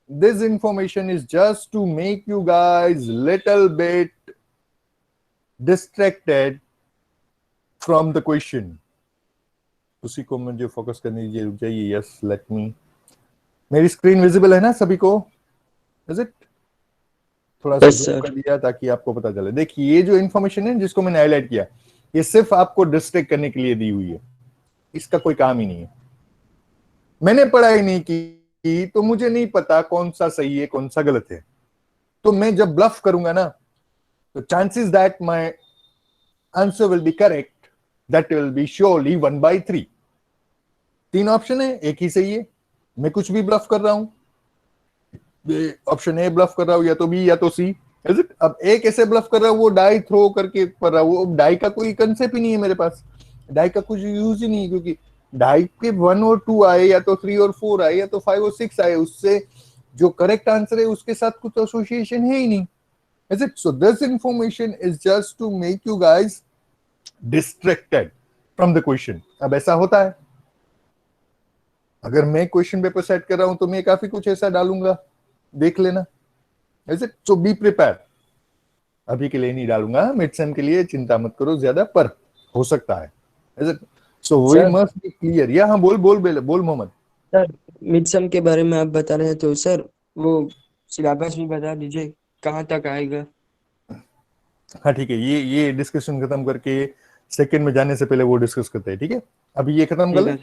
Speaker 2: this information is just to make you guys little bit distracted from the question. उसी को मुझे फोकस करने दीजिए. रुक जाइए. Yes, let me. मेरी स्क्रीन विजिबल है ना सभी को? Is it? थोड़ा सा जूम कर दिया ताकि आपको पता चले. देखिए, ये जो इन्फॉर्मेशन है जिसको मैंने हाईलाइट किया, ये सिर्फ आपको डिस्ट्रैक्ट करने के लिए दी हुई है. इसका कोई काम ही नहीं है. मैंने पढ़ाई नहीं की तो मुझे नहीं पता कौन सा सही है कौन सा गलत है. तो मैं जब ब्लफ करूंगा ना, तो chances that my answer will be correct, that will be surely 1/3. 3 option है, एक ही सही है. मैं कुछ भी ब्लफ कर रहा हूं, ऑप्शन ए ब्लफ कर रहा हूं, या तो बी या तो सी. Is it? अब एक ऐसे ब्लफ कर रहा हूं, वो डाई थ्रो करके कर रहा हूं. वो डाई का कोई कंसेप्ट ही नहीं है मेरे पास. डाई का कुछ यूज ही नहीं है, क्योंकि डाई के 1 और 2 आए, या तो 3 और 4 आए, या तो 5 और 6 आए, उससे जो करेक्ट आंसर है उसके साथ कुछ एसोसिएशन है ही नहीं. Is it? So this information is just to make you guys distracted from the question. अब ऐसा होता है, अगर मैं क्वेश्चन पेपर सेट कर रहा हूं तो मैं काफी कुछ ऐसा डालूंगा, देख लेना. Is it? So be prepare. अभी के लिए नहीं डालूंगा, मिड सेम के लिए चिंता मत करो ज्यादा, पर हो सकता है. Is it? So we must be clear. या हाँ, बोल मोहम्मद.
Speaker 4: सर मिड सम के बारे में आप बता रहे हैं, तो सर वो सिलेबस भी बता दीजिए कहाँ तक आएगा.
Speaker 2: हाँ ठीक है, ये डिस्कशन खत्म करके सेकंड में जाने से पहले वो डिस्कस करते हैं. ठीक है, अभी ये खत्म कर ले.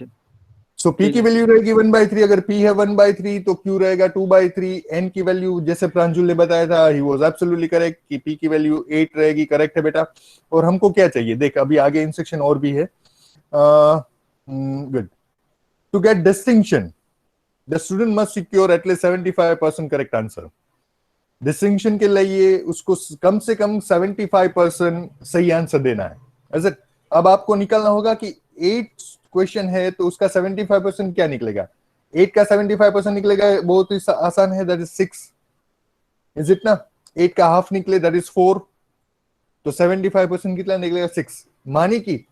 Speaker 2: सो P की वैल्यू रहेगी 1/3. अगर P है 1/3 तो Q रहेगा 2/3. N की वैल्यू जैसे प्रांजुल ने बताया था, ही वाज एब्सोल्युटली करेक्ट कि P की वैल्यू 8 रहेगी. करेक्ट है बेटा. और हमको क्या चाहिए, देख अभी आगे इंस्ट्रक्शन और भी है. Good. To get distinction, the student must secure at least 75% correct answer. Distinction के लिए उसको कम से कम 75% सही आंसर देना है. ऐसे अब आपको निकालना होगा कि 8 क्वेश्चन है तो उसका 75% क्या निकलेगा. 8 का 75% निकलेगा, बहुत ही आसान है, दैट इज 6. इज इट ना? 8 का हाफ निकले, दैट इज 4. तो 75% कितना निकलेगा? 6. मानी कि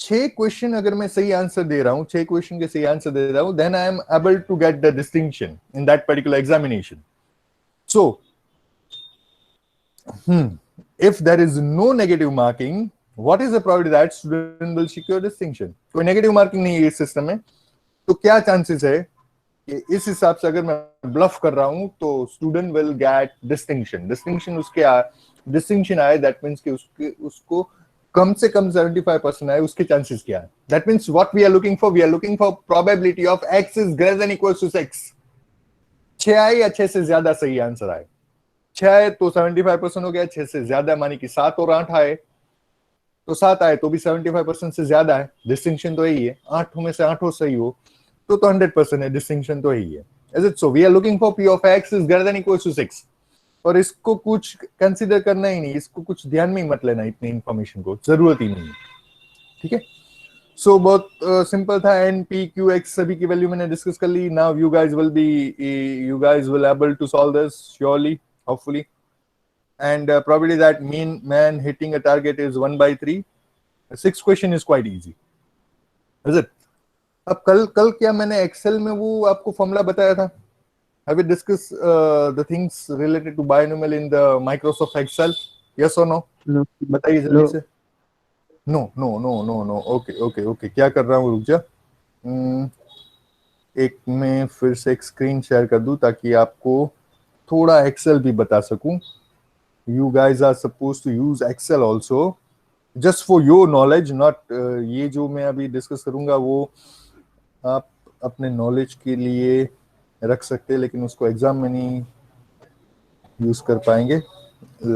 Speaker 2: 6 क्वेश्चन अगर मैं सही आंसर दे रहा हूं, 6 क्वेश्चन के सही आंसर दे रहा हूं, then I am able to get the distinction in that particular examination. So if there is no negative marking, what is the probability that student will secure distinction? कोई negative marking नहीं है इस system में, तो क्या chances है कि इस हिसाब से अगर मैं ब्लफ कर रहा हूं तो student will get distinction? Distinction आए दैट मींस कि उसको कम से कम 75% आए, उसके चांसेस क्या है? That means what we are looking for probability of x is greater than equal to 6. 6 आए या 6 से ज्यादा सही आंसर आए? 6 आए तो 75% हो गया, 6 से ज्यादा मानी कि 7 और 8 आए तो 7 आए तो भी 75% से ज्यादा है, डिस्टिंक्शन तो यही है. 8 में से 8 सही हो तो 100% है, डिस्टिंक्शन तो यही है. Is it so? We are looking for p of x is greater than equal to 6. और इसको कुछ कंसीडर करना ही नहीं, इसको कुछ ध्यान में ही मत लेना, इतनी इंफॉर्मेशन को जरूरत ही नहीं है. ठीक है, सो बहुत सिंपल था. एन पी क्यू एक्स सभी की वैल्यू मैंने डिस्कस कर ली. Now you guys will able to solve this surely, hopefully. And probability that mean man hitting a target is 1/3. 6th question is quite easy, is it? अब कल क्या मैंने Excel में वो आपको फॉर्मूला बताया था? Have we discussed the things related to binomial in the Microsoft Excel? Yes or no?
Speaker 4: No.
Speaker 2: बताइए जल्दी
Speaker 4: No.
Speaker 2: से. नो. ओके. क्या कर रहा हूँ, रुक जा. एक मैं फिर से एक स्क्रीन शेयर कर दूं ताकि आपको थोड़ा एक्सेल भी बता सकूं. You guys are supposed to use Excel also, just for your knowledge, not ये जो मैं अभी डिस्कस करूंगा वो आप अपने नॉलेज के लिए रख सकते हैं, लेकिन उसको एग्जाम में नहीं यूज कर पाएंगे.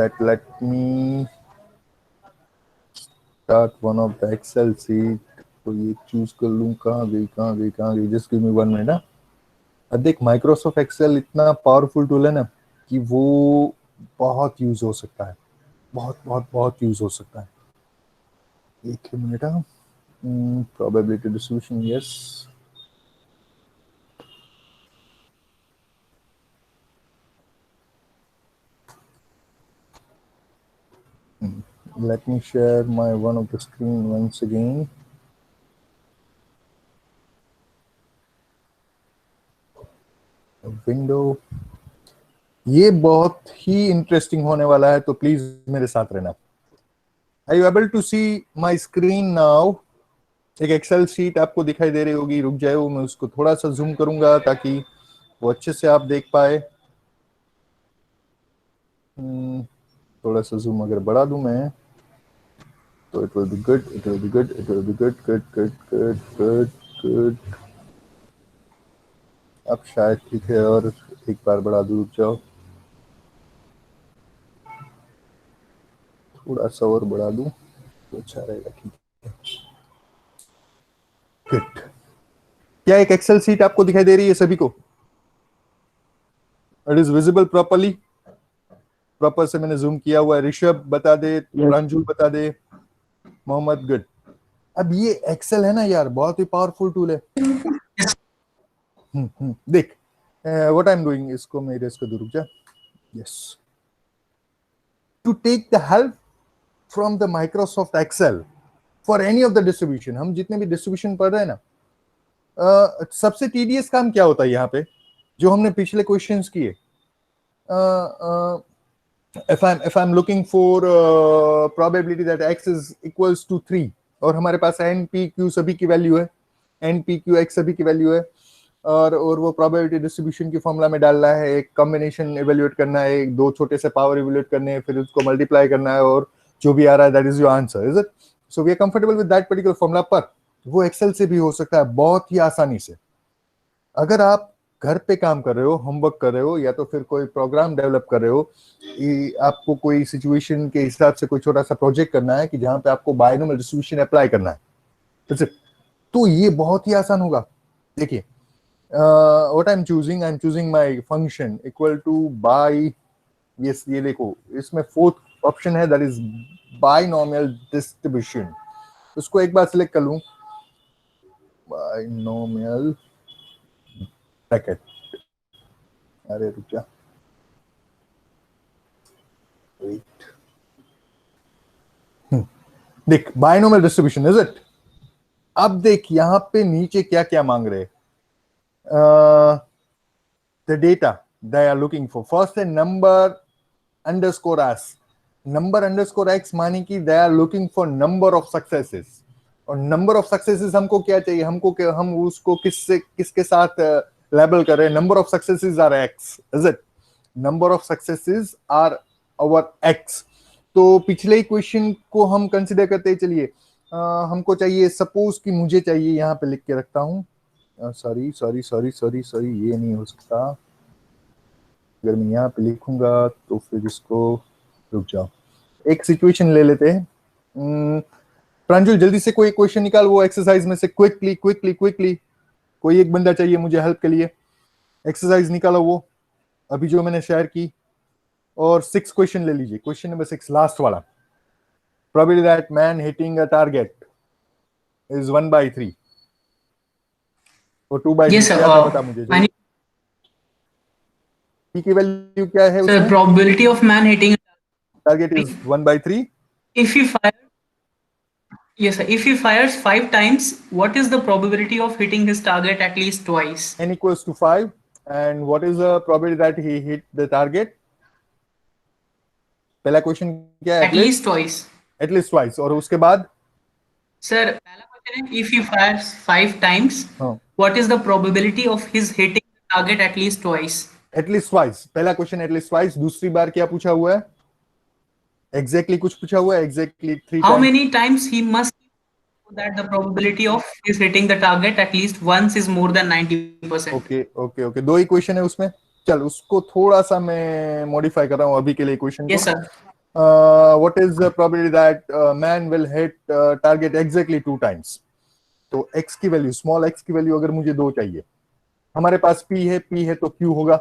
Speaker 2: let me start one of the Excel sheet. तो ये चूज कर लूं. कहाँ गई? Just give me 1 minute. अब देख, माइक्रोसॉफ्ट एक्सेल इतना पावरफुल टूल है ना कि वो बहुत यूज हो सकता है, बहुत यूज हो सकता है. एक ही minute. Probability distribution, yes. Let me share my one of the screen once again. Window. ये बहुत ही इंटरेस्टिंग होने वाला है, तो प्लीज मेरे साथ रहना. Are you able to see my screen now? एक एक्सेल शीट आपको दिखाई दे रही होगी. रुक जाए, मैं उसको थोड़ा सा जूम करूंगा ताकि वो अच्छे से आप देख पाए. थोड़ा सा जूम अगर बढ़ा दूं मैं तो it will be good. अब शायद ठीक है, और एक बार बढ़ा दूं. रुक जाओ, थोड़ा सा और बढ़ा दूं तो अच्छा रहेगा. ठीक है, गुड. क्या एक एक्सेल शीट आपको दिखाई दे रही है सभी को? It is visible properly? Proper से मैंने जूम किया हुआ है. ऋषभ बता दे, प्रांजुल बता दे, मोहम्मद. गुड. अब ये एक्सेल है ना यार, बहुत ही पावरफुल टूल है. देख व्हाट आई एम डूइंग, इसको मैं इरेज कर दूं. रुक जा. Yes, to take the help from the Microsoft Excel for any of the distribution. हम जितने भी डिस्ट्रीब्यूशन पढ़ रहे हैं ना, सबसे टीडीएस काम क्या होता है यहाँ पे, जो हमने पिछले क्वेश्चंस किए. if I'm looking for probability that x is equals to 3 और हमारे पास n p q सभी की वैल्यू है, n p q x सभी की वैल्यू है, और वो प्रोबेबिलिटी डिस्ट्रीब्यूशन की फॉर्मूला में डालना है, एक कॉम्बिनेशन इवेल्युएट करना है, दो छोटे से पावर इवेल्युएट करने हैं, फिर उसको मल्टीप्लाई करना है, और जो भी आ रहा है that is your answer. Is it? So we are comfortable with that particular formula. पर वो एक्सेल से भी हो सकता है बहुत ही आसानी से. अगर आप घर पे काम कर रहे हो, होमवर्क कर रहे हो, या तो फिर कोई प्रोग्राम डेवलप कर रहे हो, आपको कोई सिचुएशन के हिसाब से कोई छोटा सा प्रोजेक्ट करना है कि जहां पे आपको बायनोमियल डिस्ट्रीब्यूशन अप्लाई करना है, तो ये बहुत ही आसान होगा. देखिए, what I am choosing my function equal to by. Yes, ये देखो, इसमें फोर्थ ऑप्शन है, दैट इज बायनोमियल डिस्ट्रीब्यूशन. उसको एक बार सिलेक्ट कर लूं, बायनोमियल ब्रैकेट. अरे रुक जा, वेट. देख, बायनोमियल डिस्ट्रीब्यूशन. Is it? अब देख यहां पे नीचे क्या क्या मांग रहे. The data they are looking for. First a number underscore as. Number underscore x माने कि they are looking for number of successes, और नंबर ऑफ सक्सेसेस हमको क्या चाहिए, हम उसको किसके साथ लेबल कर रहे हैं, number of successes are x, is it, number of successes are our x. तो पिछले क्वेश्चन को हम कंसिडर करते चलिए, हमको चाहिए, सपोज कि मुझे चाहिए, यहाँ पे लिख के रखता हूँ, sorry sorry sorry sorry sorry, ये नहीं हो सकता, अगर मैं यहाँ पे लिखूंगा तो फिर इसको, रुक जाओ, एक सिचुएशन ले लेते हैं। प्रांजल जल्दी से कोई क्वेश्चन निकाल वो एक्सरसाइज में से, क्विकली क्विकली क्विकली, कोई एक बंदा चाहिए मुझे हेल्प के लिए, एक्सरसाइज निकालो वो अभी जो मैंने शेयर की, और 6 क्वेश्चन ले लीजिए, क्वेश्चन नंबर 6 लास्ट वाला, probability that man hitting a target is 1/3 और 2/3
Speaker 1: Yes, sir.
Speaker 2: क्या था बता मुझे, जो p की वैल्यू क्या है
Speaker 1: Sir,
Speaker 2: उसमें,
Speaker 1: probability of man hitting.
Speaker 2: Target is 1/3,
Speaker 1: If he fire, yes, sir. If he fires 5 times, what is the probability of hitting his target at least twice?
Speaker 2: n equals to 5, and what is the probability that he hit the target, पहला question क्या है,
Speaker 1: At least twice.
Speaker 2: At least twice, और उसके बाद
Speaker 1: Sir, पहला question है, if he fires 5 times,
Speaker 2: हाँ,
Speaker 1: what is the probability of his hitting the target at least twice?
Speaker 2: At least twice, पहला क्वेश्चन एटलीस्ट ट्वाइस, दूसरी बार क्या पूछा हुआ है, एग्जैक्टली कुछ पूछा हुआ है, exactly 3
Speaker 1: How
Speaker 2: times,
Speaker 1: many times he must so that the probability of his hitting the target at least once is more than 90%?
Speaker 2: Okay okay okay, 2 he question है उसमें, चल उसको थोड़ा सा मैं मॉडिफाई कर रहा हूँ अभी के लिए क्वेश्चन
Speaker 1: Yes,
Speaker 2: को।
Speaker 1: sir.
Speaker 2: What is the probability that man will hit target exactly 2 times? तो x की वैल्यू, स्मॉल x की वैल्यू अगर मुझे 2 चाहिए, हमारे पास p है तो q होगा,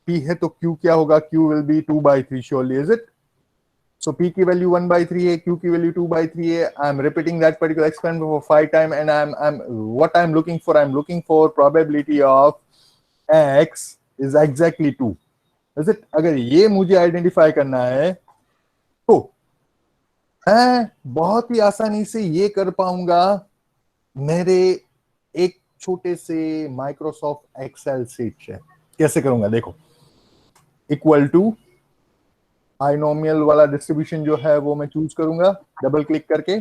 Speaker 2: p है तो q क्या होगा, q will be 2/3 surely, is it? So p की वैल्यू 1/3 है, q की वैल्यू 2/3 है, I am repeating that particular experiment for 5 times, and what I'm looking for probability of x is exactly 2, is it? अगर ये मुझे identify करना है तो मैं बहुत ही आसानी से ये कर पाऊंगा मेरे एक छोटे से माइक्रोसॉफ्ट एक्सेल सीट से। कैसे करूंगा देखो, इक्वल टू बाइनोमियल वाला डिस्ट्रीब्यूशन जो है वो मैं चूज करूंगा डबल क्लिक करके।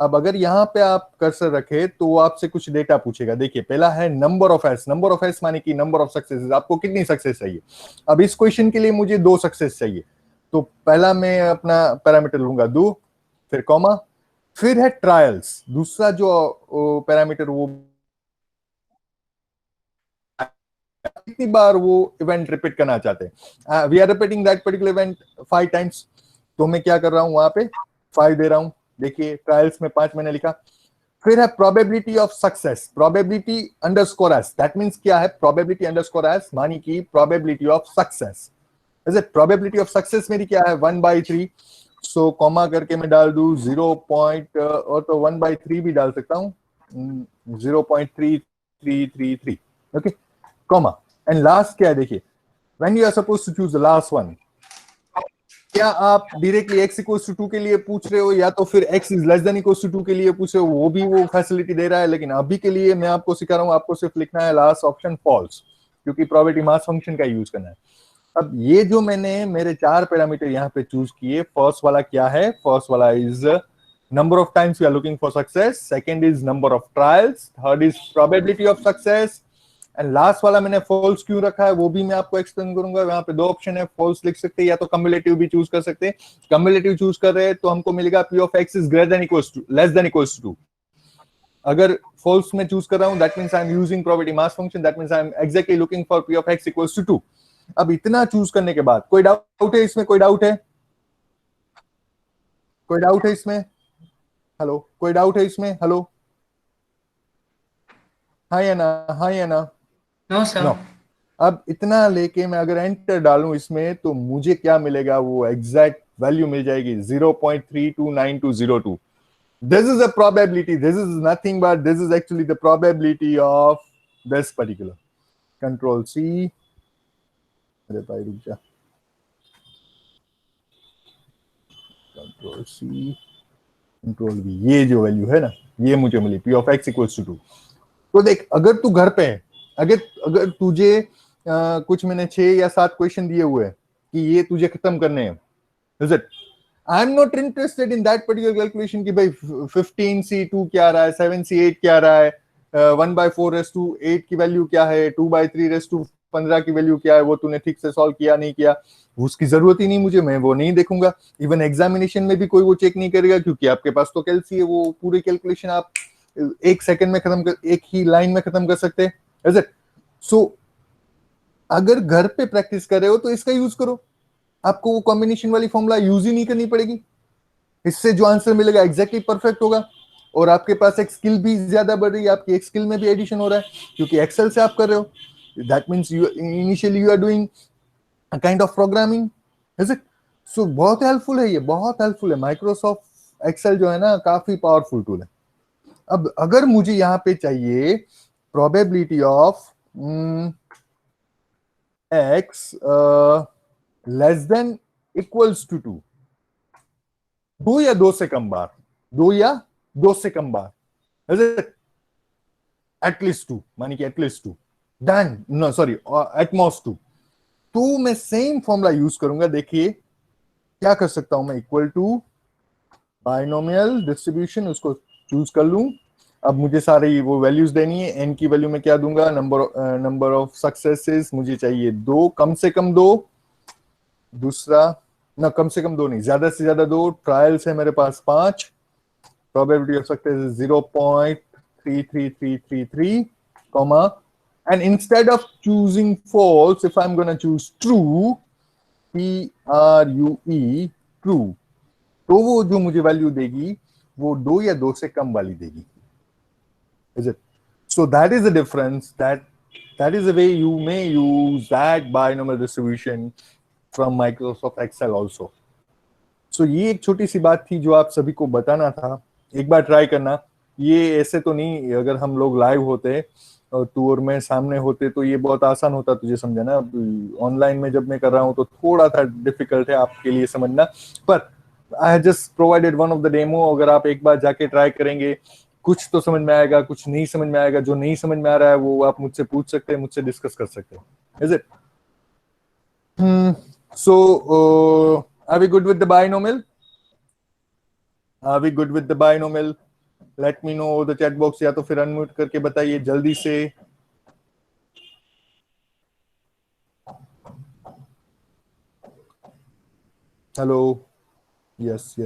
Speaker 2: अब अगर यहाँ पे आप कर्सर रखे तो वो आपसे कुछ डेटा पूछेगा। देखिए पहला है number of S, number of S माने कि नंबर ऑफ सक्सेसेस, आपको कितनी सक्सेस चाहिए। अब इस क्वेश्चन के लिए मुझे 2 सक्सेस चाहिए, तो पहला मैं अपना पैरामीटर लूंगा 2, फिर कॉमा, फिर है ट्रायल्स, दूसरा जो पैरामीटर वो कितनी बार वो इवेंट रिपीट करना चाहते हैं। We are repeating that particular event 5 times, तो मैं क्या कर रहा हूं वहां पे 5 दे रहा हूं। देखिए ट्रायल्स में 5 मैंने लिखा। फिर है probability of success, probability underscore S, that means क्या है, प्रोबेबिलिटी अंडरस्कोर एस मानी कि probability of success, is it, probability of success मेरी क्या है 1/3, सो कॉमा करके मैं डाल दूं 0. और तो 1/3 भी डाल सकता हूं 0.3333, ओके कॉमा, एंड लास्ट क्या है देखिए, when you are suppose to choose the last one, क्या आप डायरेक्टली x इक्वल्स टू 2 के लिए पूछ रहे हो या तो फिर x is less than equals to 2 के लिए पूछ रहे हो, वो भी वो फैसिलिटी दे रहा है। लेकिन अभी के लिए मैं आपको सिखा रहा हूं, आपको सिर्फ लिखना है लास्ट ऑप्शन फॉल्स, क्योंकि प्रोबेबिलिटी मास फंक्शन का यूज करना है। अब ये जो मैंने मेरे 4 पैरामीटर यहाँ पे चूज किए, फर्स्ट वाला क्या है, फर्स्ट वाला is number of times we are looking for success, second is number of trials, third is probability of success, and last वाला मैंने फॉल्स क्यों रखा है वो भी मैं आपको एक्सप्लेन करूंगा। यहाँ पे 2 ऑप्शन है, फॉल्स लिख सकते हैं या तो कम्युलेटिव भी चूज कर सकते हैं। कम्युलेटिव चूज कर रहे हैं तो हमको मिलेगा p of x is greater than equals to less than equals to 2। अगर फॉल्स में चूज कर रहा हूं that means I am using probability mass function, that means I am exactly looking for p of x equals to 2। अब इतना choose करने के बाद कोई डाउट है इसमें, कोई डाउट है, कोई डाउट है इसमें, हेलो कोई डाउट है इसमें, हेलो हाँ या ना, हाँ या ना,
Speaker 1: No, sir.
Speaker 2: नो। अब इतना लेके मैं अगर एंटर डालूं इसमें तो मुझे क्या मिलेगा, वो एग्जैक्ट वैल्यू मिल जाएगी 0.329202। This is a probability, this is nothing but this is actually the probability of this particular. Control C, अरे भाई रुक जा, कंट्रोल सी कंट्रोल वी, ये जो वैल्यू है ना ये मुझे मिली p of x equals to 2। तो देख अगर तू घर पे है, अगर तुझे कुछ मैंने 6 या 7 क्वेश्चन दिए हुए हैं कि ये तुझे खत्म करने हैं, Is it? I'm not interested in that particular calculation कि भाई 15C2 क्या आ रहा है, 7C8 क्या आ रहा है, 1/4 की वैल्यू क्या है, 2/3 की वैल्यू क्या है, वो तूने ठीक से सॉल्व किया नहीं किया, उसकी जरूरत ही नहीं मुझे, मैं वो नहीं देखूंगा। इवन एग्जामिनेशन में भी कोई वो चेक नहीं करेगा क्योंकि आपके पास तो कैलसी है, वो पूरी कैलकुलेशन आप एक सेकंड में खत्म कर, एक ही लाइन में खत्म कर सकते हैं। Is it? सो अगर घर पे प्रैक्टिस कर रहे हो तो इसका यूज करो, आपको वो कॉम्बिनेशन वाली फॉर्मूला यूज ही नहीं करनी पड़ेगी, इससे जो आंसर मिलेगा एग्जैक्टली परफेक्ट होगा, और आपके पास एक स्किल भी ज्यादा बढ़ रही है, आपकी एक स्किल में भी एडिशन हो रहा है क्योंकि एक्सेल से आप कर रहे हो। That means you initially you are doing a kind of programming. Is it? So बहुत हेल्पफुल है, ये बहुत हेल्पफुल है। माइक्रोसॉफ्ट एक्सेल जो है ना, काफी पावरफुल टूल है। अब अगर मुझे यहाँ पे चाहिए probability of x less than equals to 2, 2 या 2 से कम बार, 2 या 2 से कम बार, एटलीस्ट 2, मानी कि at least 2, done, no sorry at most 2, तो मैं सेम फॉर्मूला यूज करूंगा। देखिए क्या कर सकता हूं मैं, इक्वल टू बाइनोमियल डिस्ट्रीब्यूशन, उसको चूज कर लूं। अब मुझे सारी वो वैल्यूज देनी है। एन की वैल्यू में क्या दूंगा, नंबर ऑफ सक्सेसेस मुझे चाहिए 2, कम से कम 2, दूसरा ना कम से कम 2 नहीं, ज्यादा से ज्यादा 2, ट्रायल्स है मेरे पास 5, probability of success 0.33333, comma, and instead of choosing false, if I'm gonna choose true, TRUE, true, तो वो जो मुझे वैल्यू देगी वो 2 या 2 से कम वाली देगी। Is it? So that is the difference. That is the way you may use that binomial distribution from Microsoft Excel also. So ये एक छोटी सी बात थी जो आप सभी को बताना था, एक बार ट्राई करना। ये ऐसे तो नहीं, अगर हम लोग लाइव होते टूर में सामने होते तो ये बहुत आसान होता तुझे समझाना। ऑनलाइन में जब मैं कर रहा हूँ तो थोड़ा सा डिफिकल्ट है आपके लिए समझना, पर I just provided one of the demo. अगर आप एक बार जाके ट्राई करेंगे, कुछ तो समझ में आएगा, कुछ नहीं समझ में आएगा। जो नहीं समझ में आ रहा है वो आप मुझसे पूछ सकते हैं, मुझसे डिस्कस कर सकते हैं। Is it? So, are we good with the binomial? Are we good with the binomial? Let me know the chat box, या तो फिर अनम्यूट करके बताइए जल्दी से। Hello, yes,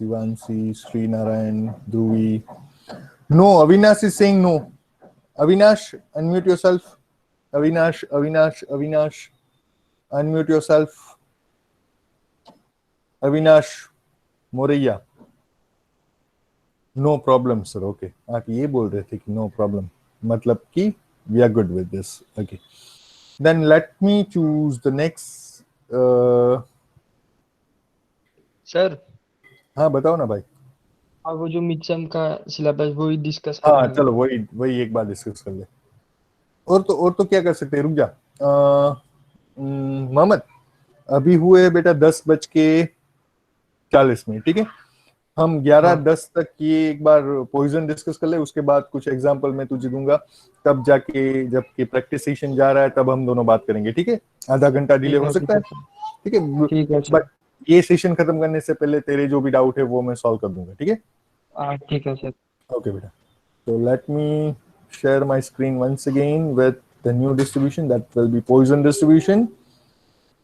Speaker 2: Ivansi, Sri Narayan, Dhruvi. No, Avinash is saying no. Avinash, unmute yourself. Avinash, unmute yourself. Avinash Moraiya. No problem, sir. Okay. आप ये बोल रहे थे कि no problem, मतलब कि we are good with this. Okay. Then let me choose the next.
Speaker 4: Sir
Speaker 2: हाँ बताओ ना भाई।
Speaker 4: हाँ, वो जो मिड सम का सिलेबस वो ही डिस्कस
Speaker 2: हाँ
Speaker 4: करेंगे।
Speaker 2: चलो वही एक बार डिस्कस कर ले। और तो क्या कर सकते हैं, रुक जा। मोहम्मद, अभी हुए बेटा 10:40, ठीक है? हम 11:10 तक ये एक बार पॉइजन डिस्कस कर ले, उसके बाद कुछ एग्जांपल मैं तुझे दूंगा, तब जाके जबकि प्रैक्टिस सेशन जा रहा है तब हम दोनों बात करेंगे, ठीक है? आधा घंटा डिले हो सकता है, ठीक है?
Speaker 4: ठीक है सर।
Speaker 2: बट ये सेशन खत्म करने से पहले तेरे जो भी डाउट है वो मैं सॉल्व कर दूंगा, ठीक है?
Speaker 4: ठीक है सर।
Speaker 2: ओके बेटा, so let me share my screen once again with the new distribution that will be Poisson distribution.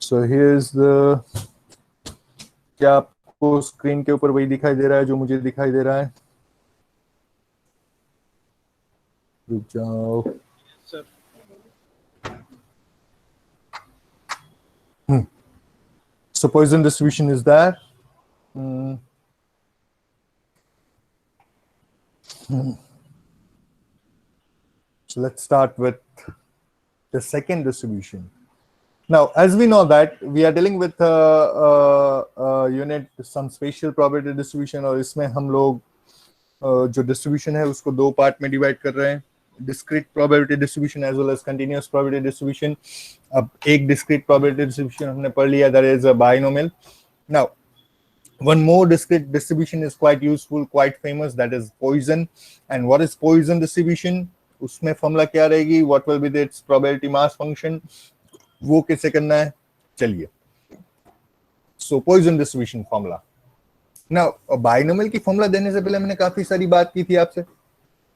Speaker 2: So here's the, क्या आपको स्क्रीन के ऊपर वही दिखाई दे रहा है जो मुझे दिखाई दे रहा है? रुक जाओ
Speaker 6: sir.
Speaker 2: So Poisson distribution is there. So let's start with the second distribution. Now, as we know that we are dealing with a unit, some spatial probability distribution, और इसमें हम लोग जो distribution है उसको दो पार्ट में डिवाइड कर रहे हैं, discrete probability distribution as well as continuous probability distribution. अब एक discrete probability distribution हमने पढ़ लिया, that is a binomial. Now, one more discrete distribution is quite useful, quite famous, that is Poisson. And what is Poisson distribution? उसमें formula क्या रहेगी? What will be its probability mass function? वो कैसे करना है? चलिए, So Poisson distribution formula. Now binomial की formula देने से पहले मैंने काफी सारी बात की थी आपसे,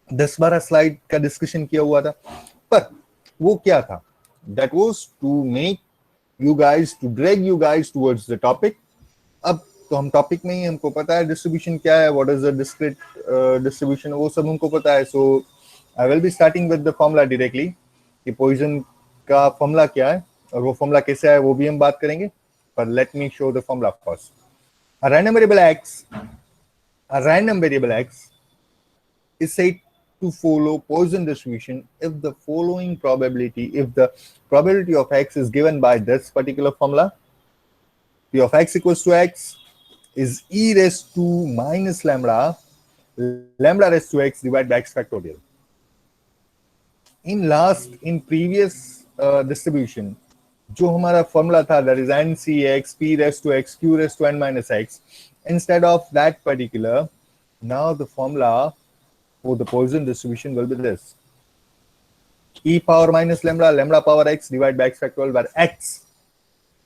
Speaker 2: 10-12 स्लाइड का डिस्कशन किया हुआ था, पर वो क्या था? That was to make you guys, to drag you guys towards the topic. अब तो हम टॉपिक में ही, हमको पता है डिस्ट्रीब्यूशन क्या है, what is the discrete distribution, वो सब हमको पता है. So I will be starting with the formula directly कि पॉइसन का फॉर्मूला क्या है और वो फॉर्मूला कैसे आया वो भी हम बात करेंगे. पर late me show the formula first. A random variable x is said to follow Poisson distribution if the probability of x is given by this particular formula. P of x equals to x is e raised to minus lambda raised to x divided by x factorial. In previous distribution, जो हमारा formula था, that is ncx p raised to x q raised to n minus x, instead of that particular, now the formula for the Poisson distribution will be this: e power minus lambda power x divided by x factorial, where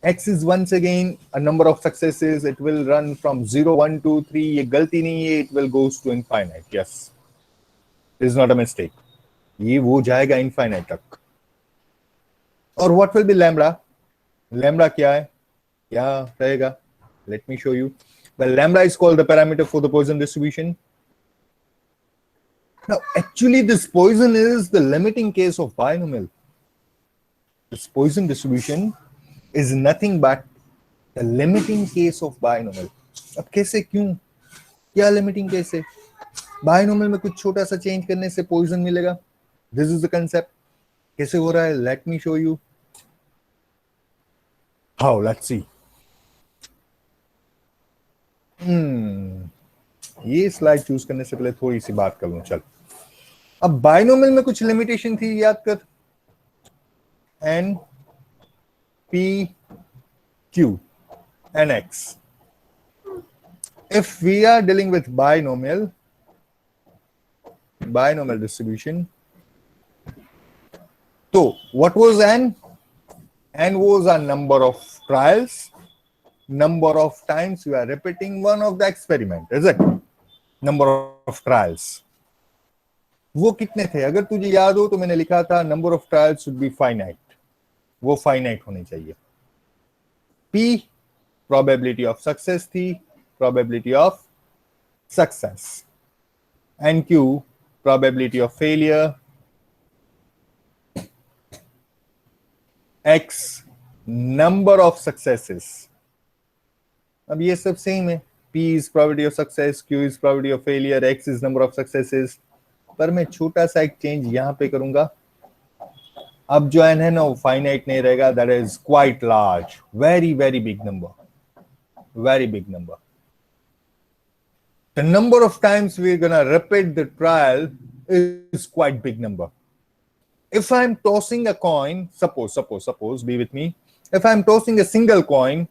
Speaker 2: x is once again a number of successes. It will run from 0 1 2 3, ये गलती नहीं है, it will goes to infinite. Yes, this is not a mistake, ये वो जाएगा infinite तक. और what will be lambda? Lambda क्या है, क्या रहेगा? Let me show you. Well, lambda is called the parameter for the Poisson distribution. Now, actually, this Poisson is the limiting case of binomial. This Poisson distribution is nothing but the limiting case of binomial. अब कैसे, क्यों, क्या limiting case है? Binomial में कुछ छोटा सा change करने से Poisson मिलेगा. This is the concept. कैसे हो रहा है? Let me show you. How? Let's see. ये स्लाइड चूज करने से पहले थोड़ी सी बात कर लूं. चल, अब बाइनोमियल में कुछ लिमिटेशन थी, याद कर. n p q n x. If we are dealing with binomial distribution, so what was n? N was a number of trials, number of times you are repeating one of the experiment, is it? Number of trials. वो कितने थे? अगर तुझे याद हो तो मैंने लिखा था number of trials should be finite. वो finite होने चाहिए. P probability of success थी, probability of success. And Q probability of failure. X number of successes. अब ये सब सेम है. P is probability of success, Q is probability of failure, X is number of successes. पर मैं छोटा सा एक चेंज यहाँ पे करूंगा. अब जो n है ना वो फाइनाइट नहीं रहेगा. That is quite large, very very big number, very big number. The number of times we're gonna repeat the trial is quite big number. If I'm tossing a coin, suppose, be with me. If I'm tossing a single coin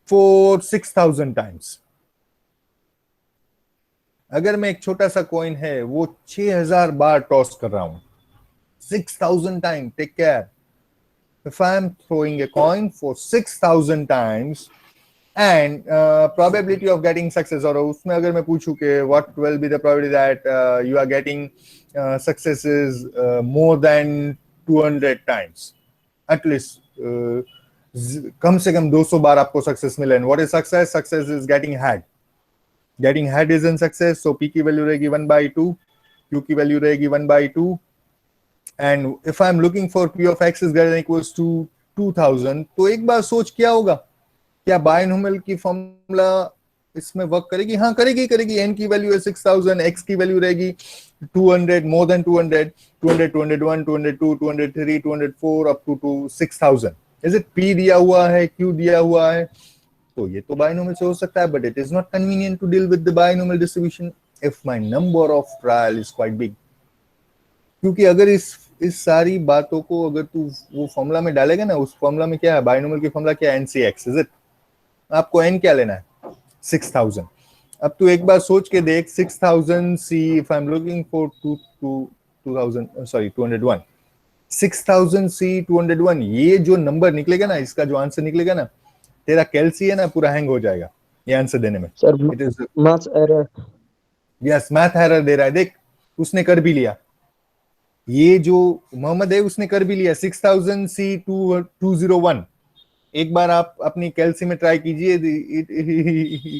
Speaker 2: for 6,000 times, अगर मैं एक छोटा सा coin है वो 6,000 बार toss कर रहा हूं, 6,000 times, take care. If I'm throwing a coin for 6,000 times and probability of getting success, और उसमें अगर मैं पूछूं कि what will be the probability that you are getting successes more than 200 times, at least कम से कम 200 बार आपको सक्सेस मिले. And what is success? Success is getting head. Getting head is in success. So P की value रहेगी 1/2, Q की value रहेगी 1/2. And if I'm looking for P of x is greater than equals to 2000, तो एक बार सोच क्या होगा, क्या बाइनोमियल की फॉर्मूला इसमें वर्क करेगी? हाँ करेगी. n की वैल्यू है 6000, x की वैल्यू रहेगी 200, more than 200, 200, 201, 202, 203, 204 up to 6000. Is it? P दिया हुआ है, Q दिया हुआ है, तो ये तो बाइनोमियल से हो सकता है. But it is not convenient to deal with the binomial distribution if my number of trial is quite big. क्योंकि अगर इस सारी बातों को अगर तू वो फॉर्मूला में डालेगा ना, उस फॉर्मूला में क्या है, बाइनोमियल की फॉर्मूला क्या है, NCX. Is it? आपको n क्या लेना है? 6000. अब तू एक बार सोच के देख, 6000 C, if I'm looking for 201, 6000 C 201, ये जो नंबर निकलेगा ना, इसका जो आंसर निकलेगा ना, तेरा कैलसी है ना पूरा हैंग हो जाएगा ये आंसर देने में।
Speaker 4: Sir
Speaker 2: it is
Speaker 4: marks error.
Speaker 2: Yes, math error दे रहा है। देख उसने कर भी लिया, ये जो मोहम्मद है उसने कर भी लिया 6000C201। एक बार आप अपनी कैलसी में ट्राई कीजिए,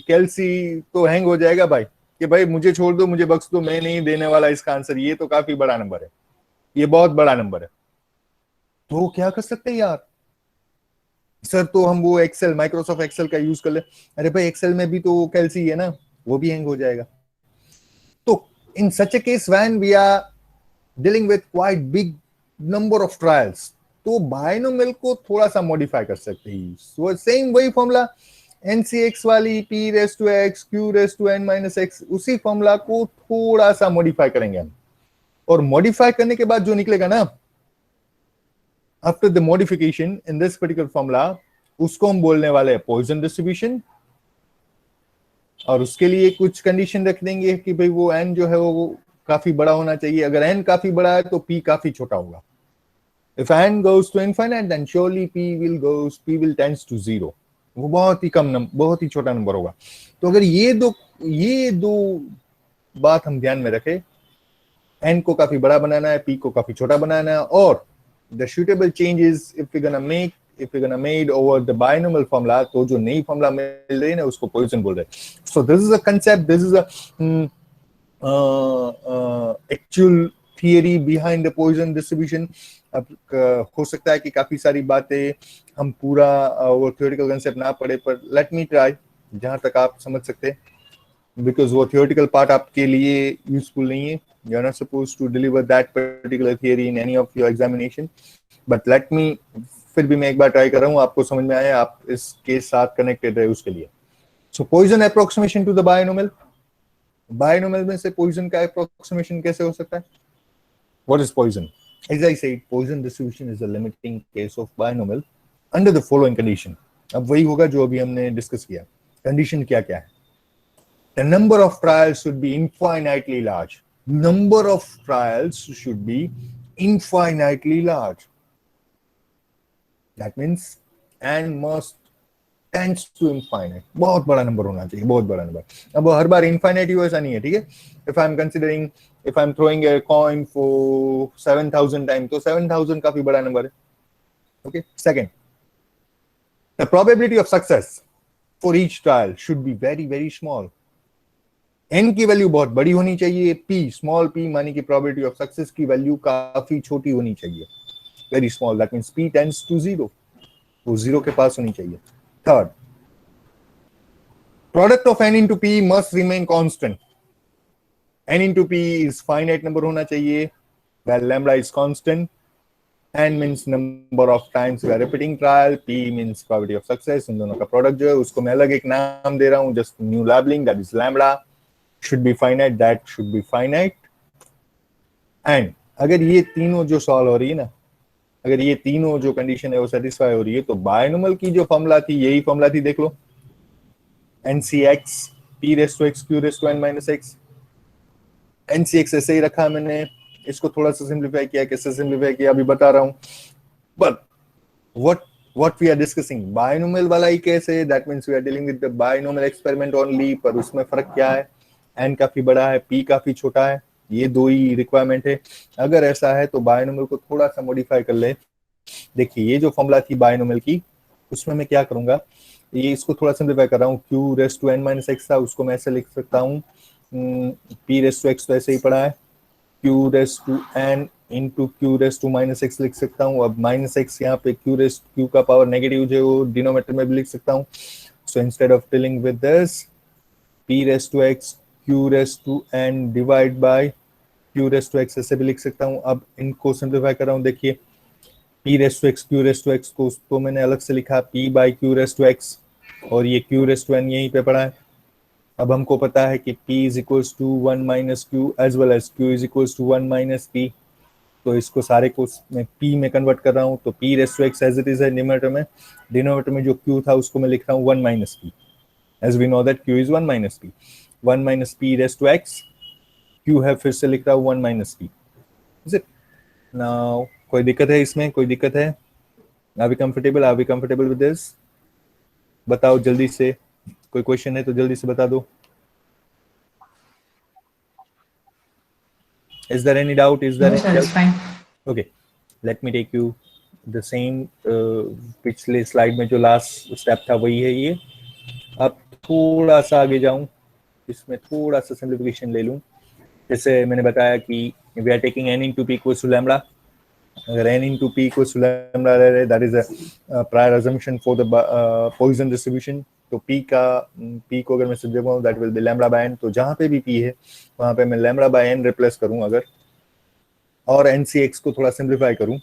Speaker 2: कैलसी तो हैंग हो जाएगा भाई कि भाई मुझे छोड़ दो, मुझे बख्श दो, मैं नहीं देने वाला इसका आंसर। ये तो काफी बड़ा नंबर है, ये बहुत बड़ा नंबर है। तो क्या कर सकते हैं यार सर, तो हम वो एक्सेल, माइक्रोसॉफ्ट एक्सेल का यूज कर ले। अरे भाई एक्सेल में भी तो कैलसी है ना, वो भी हैंग हो जाएगा। तो in such a case when we are dealing with quite big number of trials, तो बायनोमियल को थोड़ा सा मॉडिफाई कर सकते हैं। सो सेम वही फॉर्मूला NCX वाली P raise to X Q raise to N minus X, उसी फॉर्मूला को थोड़ा सा मॉडिफाई करेंगे हम। और मॉडिफाई करने के बाद जो निकलेगा ना after the modification in this particular formula, उसको हम बोलने वाले हैं पॉइसन डिस्ट्रीब्यूशन। और उसके लिए कुछ कंडीशन रख देंगे कि भाई वो n जो है वो काफी बड़ा होना चाहिए। अगर n काफी बड़ा है तो p काफी छोटा होगा। If n goes to infinite, then surely p will tends to 0. वो बहुत ही कम नंबर, बहुत ही छोटा नंबर होगा। तो अगर ये दो बात हम ध्यान में रखें, n को काफी बड़ा बनाना है, p को काफी छोटा बनाना है, और the suitable changes if we're gonna made over the binomial formula, तो जो नई फॉर्मूला मिल रही है ना उसको पॉइसन बोल रहे हैं। So this is a concept, this is a actual theory behind the Poisson distribution। अब हो सकता है कि काफी सारी बातें हम पूरा वो theoretical concept ना पढ़े, पर let me try जहां तक आप समझ सकते हैं, because वो theoretical part आपके लिए useful नहीं है। You are not supposed to deliver that particular theory in any of your examination, but let me, फिर भी मैं एक बार ट्राई कर रहा हूँ, आपको समझ में आया, आप इसके साथ कनेक्टेड रहे उसके लिए। So Poisson approximation to the binomial, binomial में से पॉइसन का अप्रोक्सीमेशन कैसे हो सकता है? What is Poisson? As I said, Poisson distribution is a limiting case of binomial under the following condition। अब वही होगा जो अभी हमने डिस्कस किया। कंडीशन क्या क्या है? The number of trials should be infinitely large. Number of trials should be infinitely large. That means n must tends to infinite, बहुत बड़ा नंबर होना चाहिए, बहुत बड़ा नंबर। अब हर बार इनफाइनाइट ही ऐसा नहीं है, ठीक है। If I am throwing a coin for 7000 time, तो 7000 काफी बड़ा नंबर है। Okay, second, the probability of success for each trial should be very very small. n की वैल्यू बहुत बड़ी होनी चाहिए, p स्मॉल p मानी कि प्रोबेबिलिटी ऑफ सक्सेस की वैल्यू काफी छोटी होनी चाहिए, very small. That means p tends to 0, वो 0 के पास होनी चाहिए। Third, product of n into p must remain constant. n into p is finite number होना चाहिए, where lambda is constant. n means number of times we are repeating trial, p means probability of success। इन दोनों का product जो है उसको मैं अलग एक नाम दे रहा हूँ, just new labeling, that is lambda। should be finite, that should be finite। and अगर ये तीनों जो सॉल्व हो रही है ना, अगर ये तीनों जो कंडीशन है वो सेटिस्फाई हो रही है, तो बायनोमियल की जो फॉर्मूला थी यही फॉर्मूला थी, देख लो, NCX P raise to X Q raise to N minus X। NCX ऐसे ही रखा मैंने, इसको थोड़ा सा सिंप्लीफाई किया, कैसे सिंप्लीफाई किया अभी बता रहा हूँ। But what we are discussing, binomial वाला ही कैसे, that means we are dealing with the binomial experiment only. पर उसमें फर्क क्या है, n काफी बड़ा है, p काफी छोटा है, ये दो ही रिक्वायरमेंट है। अगर ऐसा है तो बायनोमियल को थोड़ा सा मॉडिफाई कर ले। देखिए ये जो फॉर्मूला थी बायनोमियल की, उसमें मैं क्या करूंगा, ये इसको थोड़ा सिंप्लीफाई कर रहा हूँ। q raise to n minus x था, उसको मैं ऐसे लिख सकता हूँ, p रेस टू x तो ऐसे ही पड़ा है, q raise to n into q raise to minus x लिख सकता हूँ। अब माइनस x यहाँ पे q का पावर नेगेटिव जो है वो डिनोमिनेटर में भी लिख सकता हूँ। So instead of dealing with this, p raise to x q raise to n divide by q raise to x ऐसे भी लिख सकता हूँ। अब इनको सिंप्लीफाई कर रहा हूँ, देखिए p raise to x q raise to x को तो मैंने अलग से लिखा p by q raise to x, और ये q रेस टू n यहीं पे पड़ा है। अब हमको पता है कि p is equals to 1 minus q as well as q is equals to 1 minus p। तो इसको सारे को मैं p में कन्वर्ट कर रहा हूँ, तो p raise to x as it is है डिनोमिनेटर में जो q था उसको मैं लिख रहा हूँ 1 minus p, as we know that q is 1 minus p। 1 minus p raise to x, q है फिर से लिख रहा हूँ 1 minus p। Is it now? कोई दिक्कत है इसमें? कोई दिक्कत है? Are we comfortable with this? बताओ जल्दी से, कोई क्वेश्चन है तो जल्दी से बता दो. Is there any doubt? Is there
Speaker 1: No,
Speaker 2: any
Speaker 1: sir,
Speaker 2: doubt?
Speaker 1: it's fine.
Speaker 2: Okay, let me take you the same पिछले स्लाइड में जो लास्ट स्टेप था वही है ये. अब थोड़ा सा आगे जाऊं, इसमें थोड़ा सा सिंप्लीफिकेशन ले लूं. जैसे मैंने बताया कि we are taking n into p equals to lambda. अगर n into p equals to lambda रहे, that is a prior assumption for the Poisson distribution. तो p को अगर मैं समझ जाऊँ that will be lambda by n. तो जहाँ पे भी p है वहाँ पे मैं lambda by n रिप्लेस करूँ अगर, और ncx को थोड़ा सिंप्लीफाई करूँ.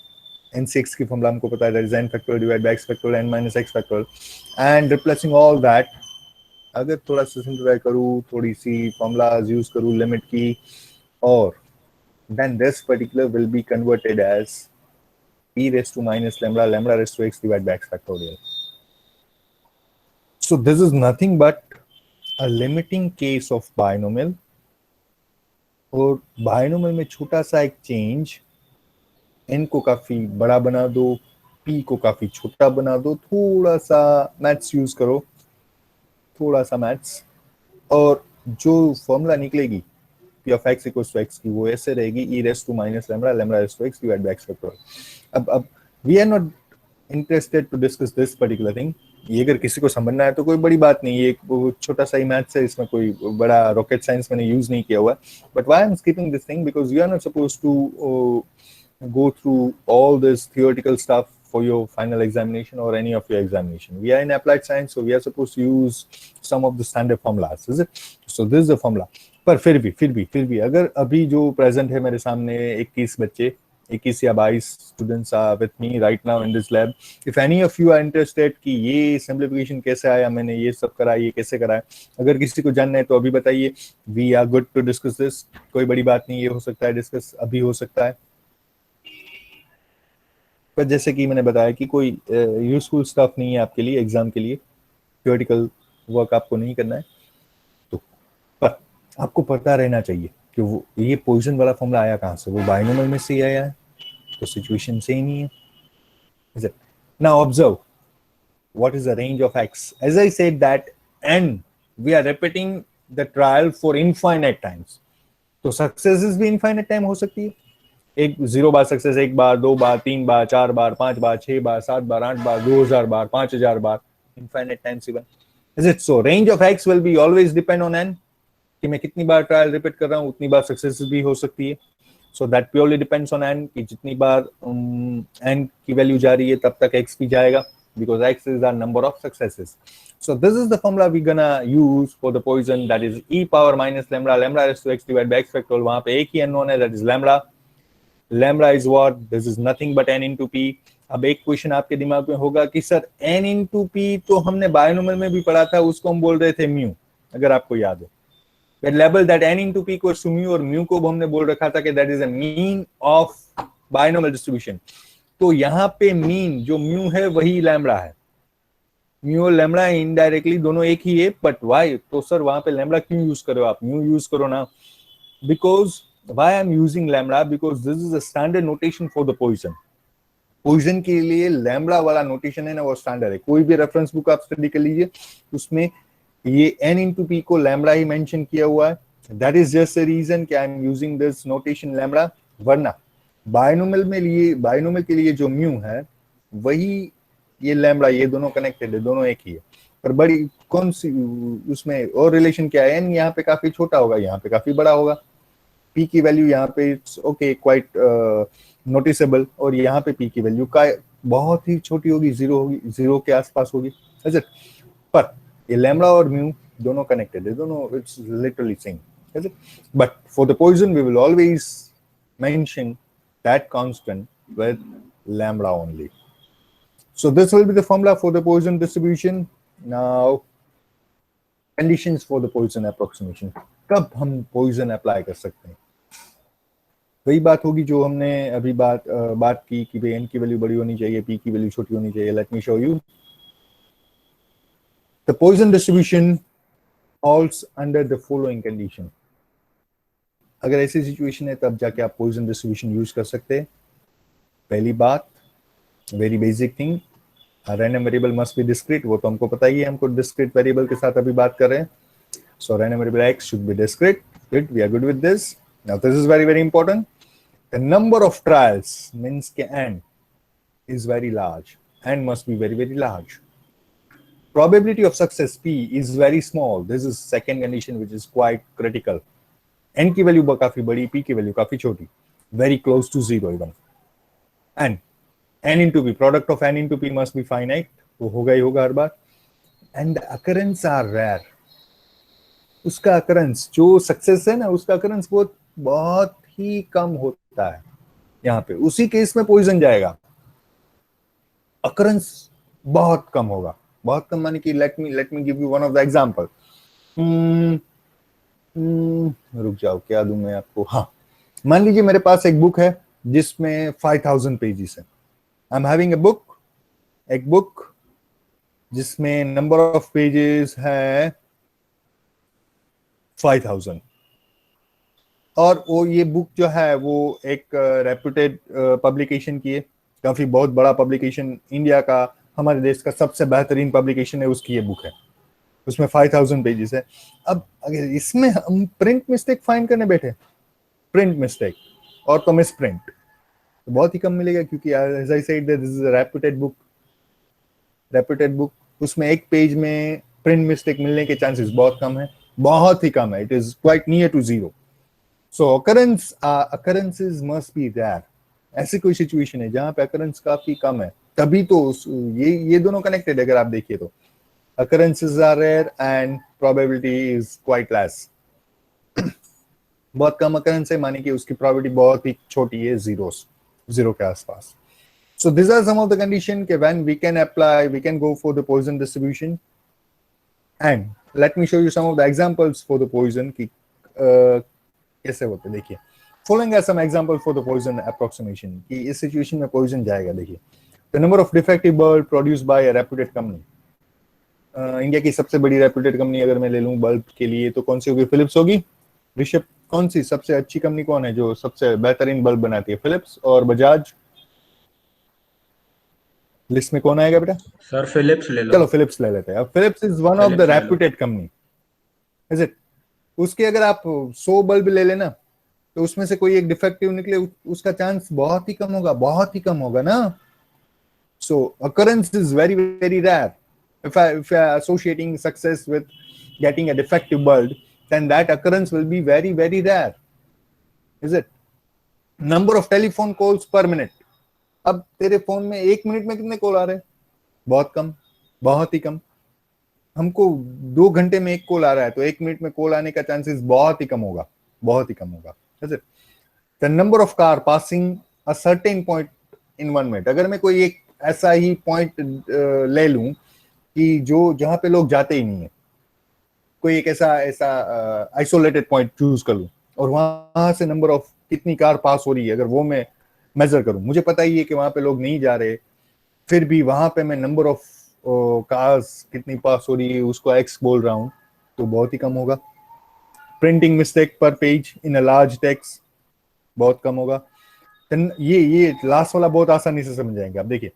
Speaker 2: ncx की फॉर्मूला हमको पता है, that is n factorial divided by x factorial n minus x factorial, and replacing all that. अगर थोड़ा सा सिंप्लीफाई करूँ, थोड़ी सी फॉर्मूलाज यूज करूँ लिमिट की, और then this particular will be converted as e raised to minus lambda, lambda raised to x divided by x factorial. So this is nothing but a limiting case of binomial. और binomial में छोटा सा एक change, n को काफी बड़ा बना दो, p को काफी छोटा बना दो, थोड़ा सा मैथ्स यूज करो, थोड़ा सा मैथ्स, और जो फॉर्मूला निकलेगी p of x equals to x की वो ऐसे रहेगी e raised to minus lambda, lambda raised to x divided by x factorial. अब we are not interested to discuss this particular thing. ये अगर किसी को समझना है तो कोई बड़ी बात नहीं, ये छोटा सा ही मैथ्स है, इसमें कोई बड़ा रॉकेट साइंस मैंने यूज नहीं किया हुआ. But why I am skipping this thing, because you are not supposed to go through all this theoretical stuff for your final examination or any of your examination. We are in applied science, so we are supposed to use some of the standard formulas, is it? So this is the formula. पर फिर भी अगर अभी जो present है मेरे सामने 21 बच्चे, 21 या 22 students are with me right now in this lab. If any of you are interested कि ये सिंप्लीफिकेशन कैसे आया, मैंने ये सब करा, ये कैसे करा है, अगर किसी को जानना है तो अभी बताइए. We are good to discuss this. कोई बड़ी बात नहीं, ये हो सकता है डिस्कस अभी हो सकता है. पर जैसे कि मैंने बताया कि कोई यूजफुल स्टफ नहीं है आपके लिए एग्जाम के लिए, थ्योरेटिकल वर्क आपको नहीं करना है, तो पर आपको पता रहना चाहिए कि वो ये पॉइजन वाला फॉर्मूला आया कहाँ से. वो बाइनोमियल में से आया है, तो सिचुएशन सेम ही है. Is it? Now observe what is the range of x. As I said that n, we are repeating the trial for infinite times. तो सक्सेसेस भी इनफाइनाइट टाइम हो सकती है. एक 0 बार success, 1 bar, 2 bar, 3 bar, 4 bar, 5 bar, 6 bar, 7 bar, 8 bar, 2000 bar, 5000 bar, infinite times even. Is it? So range of x will be always depend on n, कि मैं कितनी बार trial repeat कर रहा हूँ उतनी बार सक्सेस भी हो सकती है. So that purely depends on n, कि जितनी बार n की वैल्यू जा रही है तब तक x भी जाएगा, because x is our number of successes. So this is the formula we're gonna use for the Poisson, that is e power minus lambda, lambda raised to x divided by x factorial. वहाँ पे एक ही unknown है, that is lambda. Lambda is what? This is nothing but n into p. अब एक question आपके दिमाग में होगा कि सर n into p तो हमने बायनोमियल में भी पढ़ा था, उसको हम बोल रहे थे म्यू, अगर आपको याद हो. Level that n into p equals to mu, और म्यू को हमने बोल रखा था कि that is a mean of binomial distribution. तो यहाँ पे मीन जो म्यू है वही लैम्बडा है. म्यू और लैम्बडा इनडायरेक्टली दोनों एक ही है, बट वाई? तो सर वहां पे लैम्बडा क्यों यूज करो, आप म्यू यूज करो ना. Because why I'm using lambda, because this is a standard notation for the Poisson. Poisson के लिए lambda वाला notation है ना, वो standard है. कोई भी reference book आप study कर लीजिए, उसमें ये n into p को lambda ही mention किया हुआ है. That is just a reason कि I'm using this notation lambda. वरना बायनोमियल के लिए जो mu है वही ये lambda, ये दोनों connected है, दोनों एक ही है. पर बड़ी कौन सी उसमें और रिलेशन क्या है? n यहाँ पे काफी छोटा होगा, यहाँ पे काफी बड़ा होगा. p की वैल्यू यहाँ पे इट्स ओके क्वाइट नोटिसेबल, और यहाँ पे p की वैल्यू का बहुत ही छोटी होगी, 0 होगी, 0 के आसपास होगी. पर ये लैम्बडा और म्यू दोनों कनेक्टेड है, दोनों it's literally same. But for the Poisson we will always mention that constant with lambda only. So this will be the formula for the Poisson distribution. Now conditions for the Poisson approximation. कब हम poison apply कर सकते हैं? वही बात होगी जो हमने अभी बात की कि भाई n की वैल्यू बड़ी होनी चाहिए, p की वैल्यू छोटी होनी चाहिए. Late me show you. The Poisson distribution falls under the following condition. अगर ऐसी सिचुएशन है तब जाके आप पॉइजन डिस्ट्रीब्यूशन यूज कर सकते हैं. पहली बात, very basic thing, random variable must be discrete, वो तो हमको पता ही है, हमको डिस्क्रीट वेरिएबल के साथ अभी बात कर रहे हैं. So random variable x should be discrete. Good, we are good with this. Now this is very important. The number of trials means के n is very large. N must be very large. Probability of success p is very small. This is second condition which is quite critical. N की value काफी बड़ी, p की value काफी छोटी. Very close to zero even. And n into p, product of n into p must be finite. वो होगा ही होगा हर बार. And the occurrence are rare. उसका अकरेंस जो सक्सेस है ना, उसका अकरेंस बहुत ही कम होता है. यहाँ पे उसी केस में पॉइजन जाएगा, अकरेंस बहुत कम होगा. बहुत कम माने कि let me give you one of the example. रुक जाओ, क्या दूं मैं आपको. हाँ, मान लीजिए मेरे पास एक बुक है जिसमें 5000 पेजेस है. आई एम हैविंग एक बुक जिसमें नंबर ऑफ पेजेस है 5000, और वो ये बुक जो है वो एक रेप्यूटेड पब्लिकेशन की है, काफी बहुत बड़ा पब्लिकेशन, इंडिया का, हमारे देश का सबसे बेहतरीन पब्लिकेशन है, उसकी ये बुक है. उसमें 5000 पेजेस है. अब अगर इसमें हम प्रिंट मिस्टेक फाइंड करने बैठे, प्रिंट मिस्टेक और तो मिस प्रिंट, तो बहुत ही कम मिलेगा, क्योंकि as I said this is a reputed book. उसमें एक पेज में प्रिंट मिस्टेक मिलने के चांसेस बहुत कम है, बहुत ही कम है. It is quite near to zero. So occurrences must be rare. ऐसी कोई सिचुएशन है जहां पे occurrence काफी कम है, तभी तो ये दोनों कनेक्टेड है. अगर आप देखिए तो occurrences are rare and probability is quite less. बहुत कम occurrence है, माने कि उसकी probability बहुत ही छोटी है, जीरो के आसपास. So these are some of the condition कि when we can go for the Poisson distribution. And let me show you some of the examples for the Poisson कि कैसे होते. देखिए, following are some example for the Poisson approximation कि इस situation में Poisson जाएगा. देखिए, the number of defective bulb produced by a reputed company. India की सबसे बड़ी रेप्यूटेड कंपनी अगर मैं ले लूं बल्ब के लिए, तो कौन सी होगी? फिलिप्स होगी. ऋषभ, कौन सी सबसे अच्छी कंपनी कौन है जो सबसे बेहतरीन बल्ब बनाती है? फिलिप्स और बजाज. लिस्ट में कौन आएगा बेटा?
Speaker 3: सर फिलिप्स ले लो.
Speaker 2: चलो फिलिप्स ले लेते हैं. अब Philips is one of the reputed company, is it? उसके अगर आप 100 बल्ब ले लेना, तो उसमें से कोई एक डिफेक्टिव निकले, उसका चांस बहुत ही कम होगा ना. सो occurrence is very rare. If I are associating success with getting a defective bulb, then that occurrence will be very rare, is it? Number of telephone calls per minute. अब तेरे phone में 1 minute में कितने call आ रहे हैं? बहुत ही कम. हमको 2 घंटे में 1 कॉल आ रहा है, तो 1 मिनट में कॉल आने का चांसेस बहुत ही कम होगा. is it? The number of car passing a certain point in 1 minute. अगर मैं कोई एक ऐसा ही पॉइंट ले लूं कि जहां पे लोग जाते ही नहीं है, कोई एक ऐसा आइसोलेटेड पॉइंट चूज कर लूं, और वहां से नंबर ऑफ कितनी कार पास हो रही है अगर वो मैं मेजर करूं, मुझे पता ही है कि वहां पे लोग नहीं जा रहे, फिर भी वहां पे मैं नंबर ऑफ कार्स कितनी पास हो रही है उसको एक्स बोल रहा हूं, तो बहुत ही कम होगा. प्रिंटिंग मिस्टेक पर page in a large text बहुत कम होगा. ये लास्ट वाला बहुत आसानी से समझ जाएंगे आप. देखिए,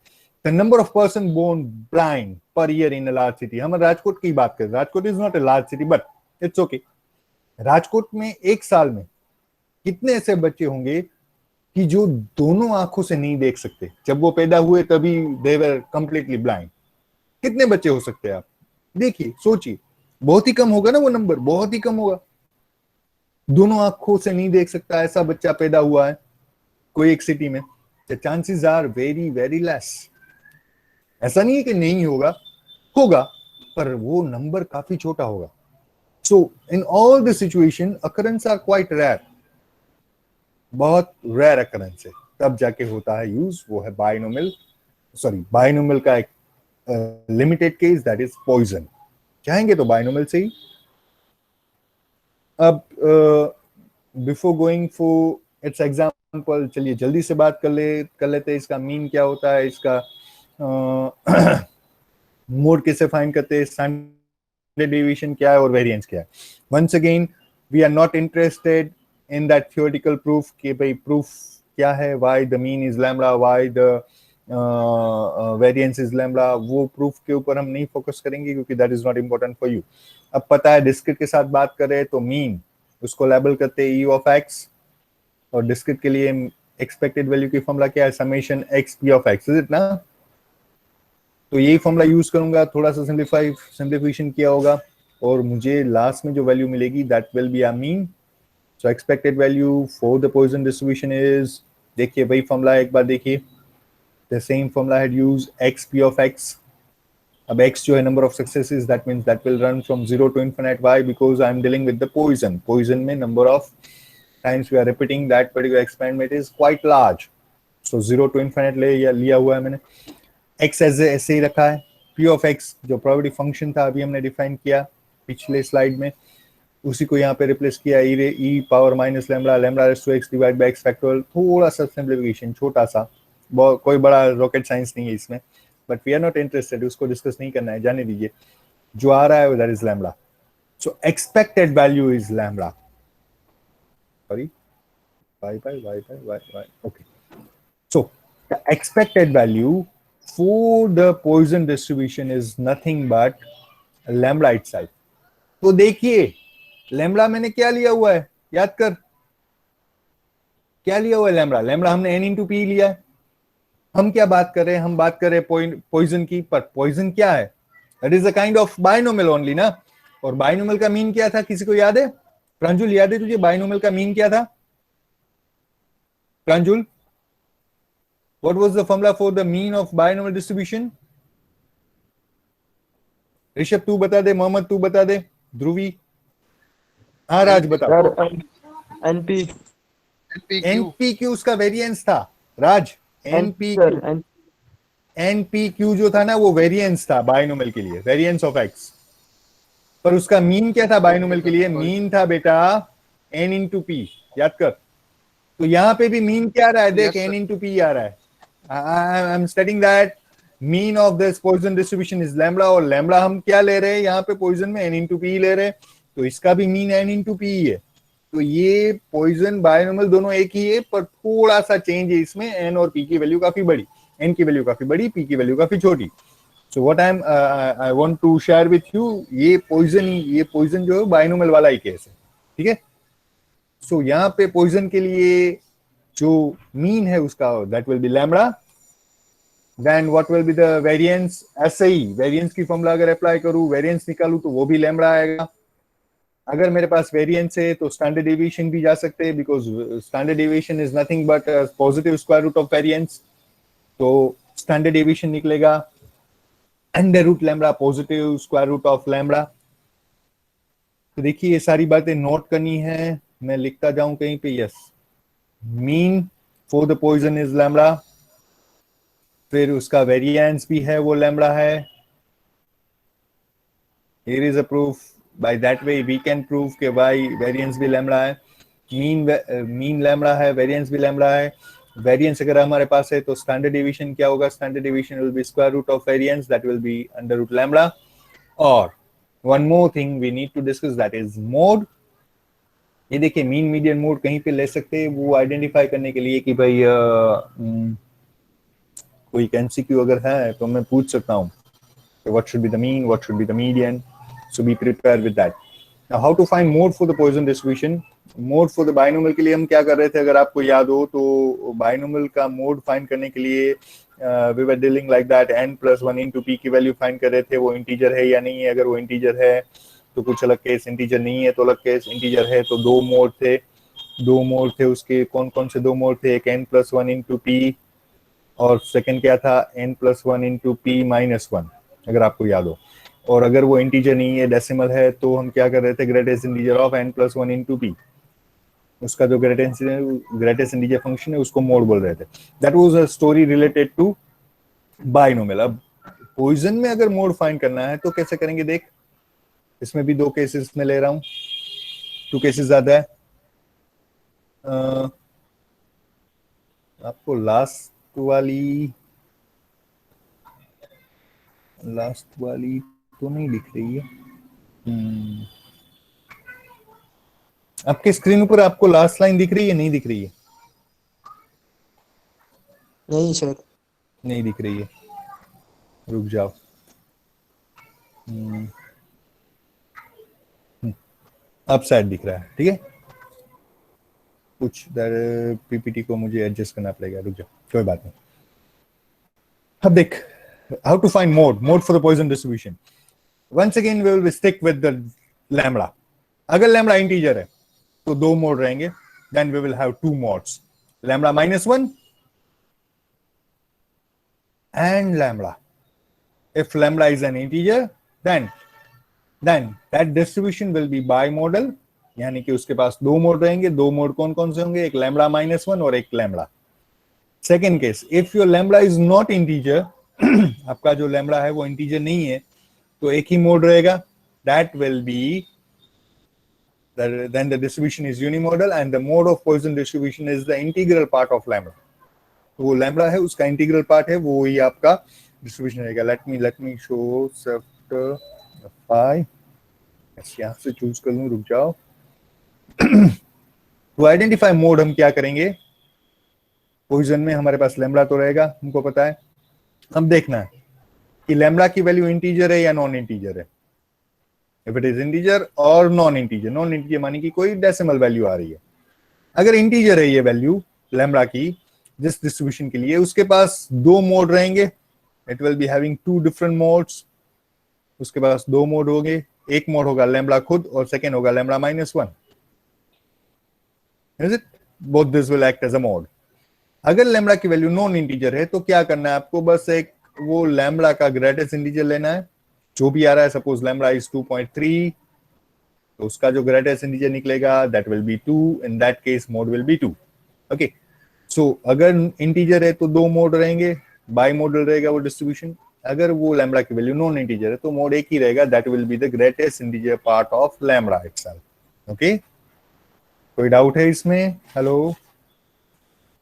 Speaker 2: the number of person born blind per year in a large city. हम राजकोट की बात करें, Rajkot is not a large city but it's okay. Rajkot में एक साल में कितने ऐसे बच्चे होंगे कि जो दोनों आंखों से नहीं देख सकते? जब वो पैदा हुए तभी दे वर कंप्लीटली ब्लाइंड. कितने बच्चे हो सकते हैं आप? देखिए, सोचिए, बहुत ही कम होगा ना वो नंबर, बहुत ही कम होगा. दोनों आंखों से नहीं देख सकता ऐसा बच्चा पैदा हुआ है कोई एक सिटी में, the chances are very less. ऐसा नहीं है कि नहीं होगा, पर वो नंबर काफी छोटा होगा. So in all the situation occurrence are quite rare, बहुत रेयर अकरेंस है. तब जाके होता है यूज, वो है बाइनोमियल का एक limited case, that is Poisson. चाहेंगे तो बाइनोमियल से ही. अब before going for its example, चलिए जल्दी से बात कर लेते हैं इसका मीन क्या होता है, इसका मोड कैसे फाइंड करते हैं, स्टैंडर्ड डेविएशन क्या है और वेरिएंस क्या है. Once again we are not interested in that theoretical proof कि भाई प्रूफ क्या है, why the mean is lambda, why the variance is lambda, वो प्रूफ के ऊपर हम नहीं फोकस करेंगे क्योंकि that is not important for you. अब पता है डिस्क्रीट के साथ बात करें तो मीन उसको लेबल करते हैं ई ऑफ एक्स, और डिस्क्रीट के लिए एक्सपेक्टेड वैल्यू की फॉर्मूला क्या है, summation x P of x, is it ना। तो यही फॉर्मूला यूज करूंगा, थोड़ा सा सिंप्लीफिकेशन किया होगा, और मुझे लास्ट में जो वैल्यू मिलेगी that will be a mean. So expected value for the Poisson distribution is, देखिए वही फॉर्मूला एक बार देखिए, the same formula I had used x p of x. अब x जो है number of successes, that means that will run from 0 to infinite. Why? Because I'm dealing with the poison. Poison में number of times we are repeating that particular experiment is quite large. So 0 to infinite लिया हुआ है मैंने, x ऐसे ही रखा है, p of x जो probability function था अभी हमने define किया पिछले slide में, उसी को यहाँ पे रिप्लेस किया e power minus lambda, lambda raise to x divide by x factorial, थोड़ा सा सिंप्लीफिकेशन छोटा सा, कोई बड़ा रॉकेट साइंस नहीं है इसमें, but we are not interested, उसको डिस्कस नहीं करना है, जाने दीजिए। जो आ रहा है that is lambda, so expected value is lambda, sorry y, okay, so the expected value for the Poisson distribution is nothing but lambda itself। तो देखिए लैम्बडा मैंने क्या लिया हुआ है, याद कर क्या लिया हुआ है, लैम्बडा, लैम्बडा हमने n इंटू पी लिया है। हम क्या बात कर रहे हैं, हम बात कर रहे हैं पॉइजन की, पर पॉइजन क्या है, that is a kind of binomial only ना। और बाइनोमियल का मीन क्या था, किसी को याद है, प्रांजुल याद है तुझे बाइनोमियल का मीन क्या था, Pranjul what was the formula for the mean of binomial distribution, Rishabh तू बता दे, मोहम्मद तू बता दे, ध्रुवी, हाँ राज बता।
Speaker 4: सर एनपी
Speaker 2: एनपीक्यू उसका वेरिएंस था राज, एनपीक्यू जो था ना वो वेरिएंस था बाइनोमियल के लिए, वेरिएंस ऑफ एक्स, पर उसका मीन क्या था बाइनोमियल के लिए, मीन था बेटा एन इंटू पी, याद कर। तो यहां पे भी मीन क्या आ रहा है, देख एन इंटू पी आ रहा है, I am studying that mean of this Poisson distribution is lambda, और लैम्बडा हम क्या ले रहे हैं यहाँ पे पॉइजन में, एन इंटू पी ले रहे हैं, तो इसका भी मीन एन इंटू पी है। तो ये पॉइजन बाइनोमियल दोनों एक ही है, पर थोड़ा सा चेंज है इसमें, एन और पी की वैल्यू काफी बड़ी, एन की वैल्यू काफी बड़ी, पी की वैल्यू काफी छोटी। So what I want to share with you, ये पॉइजन जो है बाइनोमियल वाला ही केस है, ठीक है। सो यहाँ पे पॉइजन के लिए जो मीन है उसका that will be lambda, then what will be the variance, ऐसे ही वेरिएंस की फॉर्मूला अगर अप्लाई करूं, वेरिएंस निकालूं तो वो भी लैम्बडा आएगा। अगर मेरे पास वेरिएंस है तो स्टैंडर्ड डेविएशन भी जा सकते हैं, because standard deviation is nothing but positive square root of variance, तो स्टैंडर्ड डेविएशन निकलेगा under root lambda positive square root of lambda. तो देखिए ये सारी बातें नोट करनी है, मैं लिखता जाऊं कहीं पे, yes mean for the Poisson is lambda, फिर उसका वेरिएंस भी है वो लैम्बडा है, here is a proof, by that way we can prove के भाई वेरिएंस भी लैम्बडा है, मीन लैम्बडा है, वेरिएंस भी लैम्बडा है। वेरिएंस अगर हमारे पास है तो स्टैंडर्ड डेविएशन क्या होगा, standard deviation will be square root of variance, that will be under root lambda. और one more thing we need to discuss, that is mode. ये देखिए मीन मीडियन मोड कहीं पे ले सकते हैं, वो आइडेंटिफाई करने के लिए कि भाई कोई एमसीक्यू अगर है तो मैं पूछ सकता हूँ what should be the mean, what should be the median, so be prepared with that। Now how to find mode for the Poisson distribution, mode for the binomial के लिए हम क्या कर रहे थे, अगर आपको याद हो तो binomial का mode find करने के लिए we were dealing like that, n plus 1 into p की वैल्यू फाइंड कर रहे थे, वो इंटीजर है या नहीं है, अगर वो इंटीजर है तो कुछ अलग केस, इंटीजर नहीं है तो अलग केस, इंटीजर है तो दो मोड थे उसके, कौन कौन से दो मोड थे, एक n plus 1 into p और सेकंड क्या था n plus 1 into p minus 1, अगर आपको याद हो। और अगर वो इंटीजर नहीं है, डेसिमल है, तो हम क्या कर रहे थे, greatest integer of n plus 1 into p, उसका जो ग्रेटेस्ट इंटीजर फंक्शन है उसको मोड बोल रहे थे। That was a story related to binomial. अब पॉइजन में अगर मोड फाइंड करना है तो कैसे करेंगे, देख इसमें भी दो केसेस में ले रहा हूं, टू केसेस ज्यादा है। आपको लास्ट वाली तो नहीं दिख रही है, आपके स्क्रीन पर आपको लास्ट लाइन दिख रही है, नहीं दिख रही है?
Speaker 4: नहीं सर।
Speaker 2: नहीं दिख रही है, रुक जाओ। अब शायद दिख रहा है, ठीक है। कुछ दर पीपीटी को मुझे एडजस्ट करना पड़ेगा, रुक जाओ, कोई बात नहीं। अब देख, how to find mode for the Poisson distribution. Once again we will stick with the lambda. अगर लैम्बडा इंटीजर है तो दो मोड रहेंगे, then we will have two modes, lambda -1 and lambda. If lambda is an integer, then that distribution will be bimodal, यानी कि उसके पास दो मोड रहेंगे। दो मोड कौन कौन से होंगे? एक लैम्बडा -1 और एक lambda. Second case, if your lambda is not integer, आपका जो लैम्बडा है वो इंटीजर नहीं है, तो एक ही मोड रहेगा, that will B then the distribution is unimodal and the mode of Poisson distribution is the integral part of lambda. तो वो लैम्बडा है, उसका इंटीग्रल पार्ट है, वो ही आपका डिस्ट्रीब्यूशन रहेगा। Let me show shift phi, यहां से चूज कर लूं, रुक जाओ। तो आइडेंटिफाई मोड हम क्या करेंगे? पॉइजन में हमारे पास लैम्बडा तो रहेगा, हमको पता है। हम देखना है कि लैम्बडा की वैल्यू इंटीजर है या नॉन इंटीजर है। इफ इट इज इंटीजर और नॉन इंटीजर मानी कि कोई डेसिमल वैल्यू आ रही है। अगर इंटीजर है ये वैल्यू लैम्बडा की जिस डिस्ट्रीब्यूशन के लिए, उसके पास दो मोड रहेंगे, it will be having two different modes. उसके पास दो मोड होंगे, एक मोड होगा लैम्बडा खुद और सेकेंड होगा lambda -1। Is it? Both this will act as a mode. अगर लैम्बडा की वैल्यू नॉन इंटीजर है तो क्या करना है आपको? बस एक वो लैम्बडा का ग्रेटेस्ट इंटीजर लेना है, जो भी आ रहा है। सपोज लैम्बडा इज 2.3, तो उसका जो ग्रेटेस्ट इंटीजर निकलेगा that will be 2, in that case mode will be 2। Okay, so अगर इंटीजर है तो दो मोड रहेंगे, बाई मॉडल रहेगा वो डिस्ट्रीब्यूशन। अगर वो लैम्बडा की वैल्यू नॉन इंटीजर है तो मोड एक ही रहेगा, that will be the greatest integer part of lambda itself. Okay, कोई डाउट है इसमें? Hello,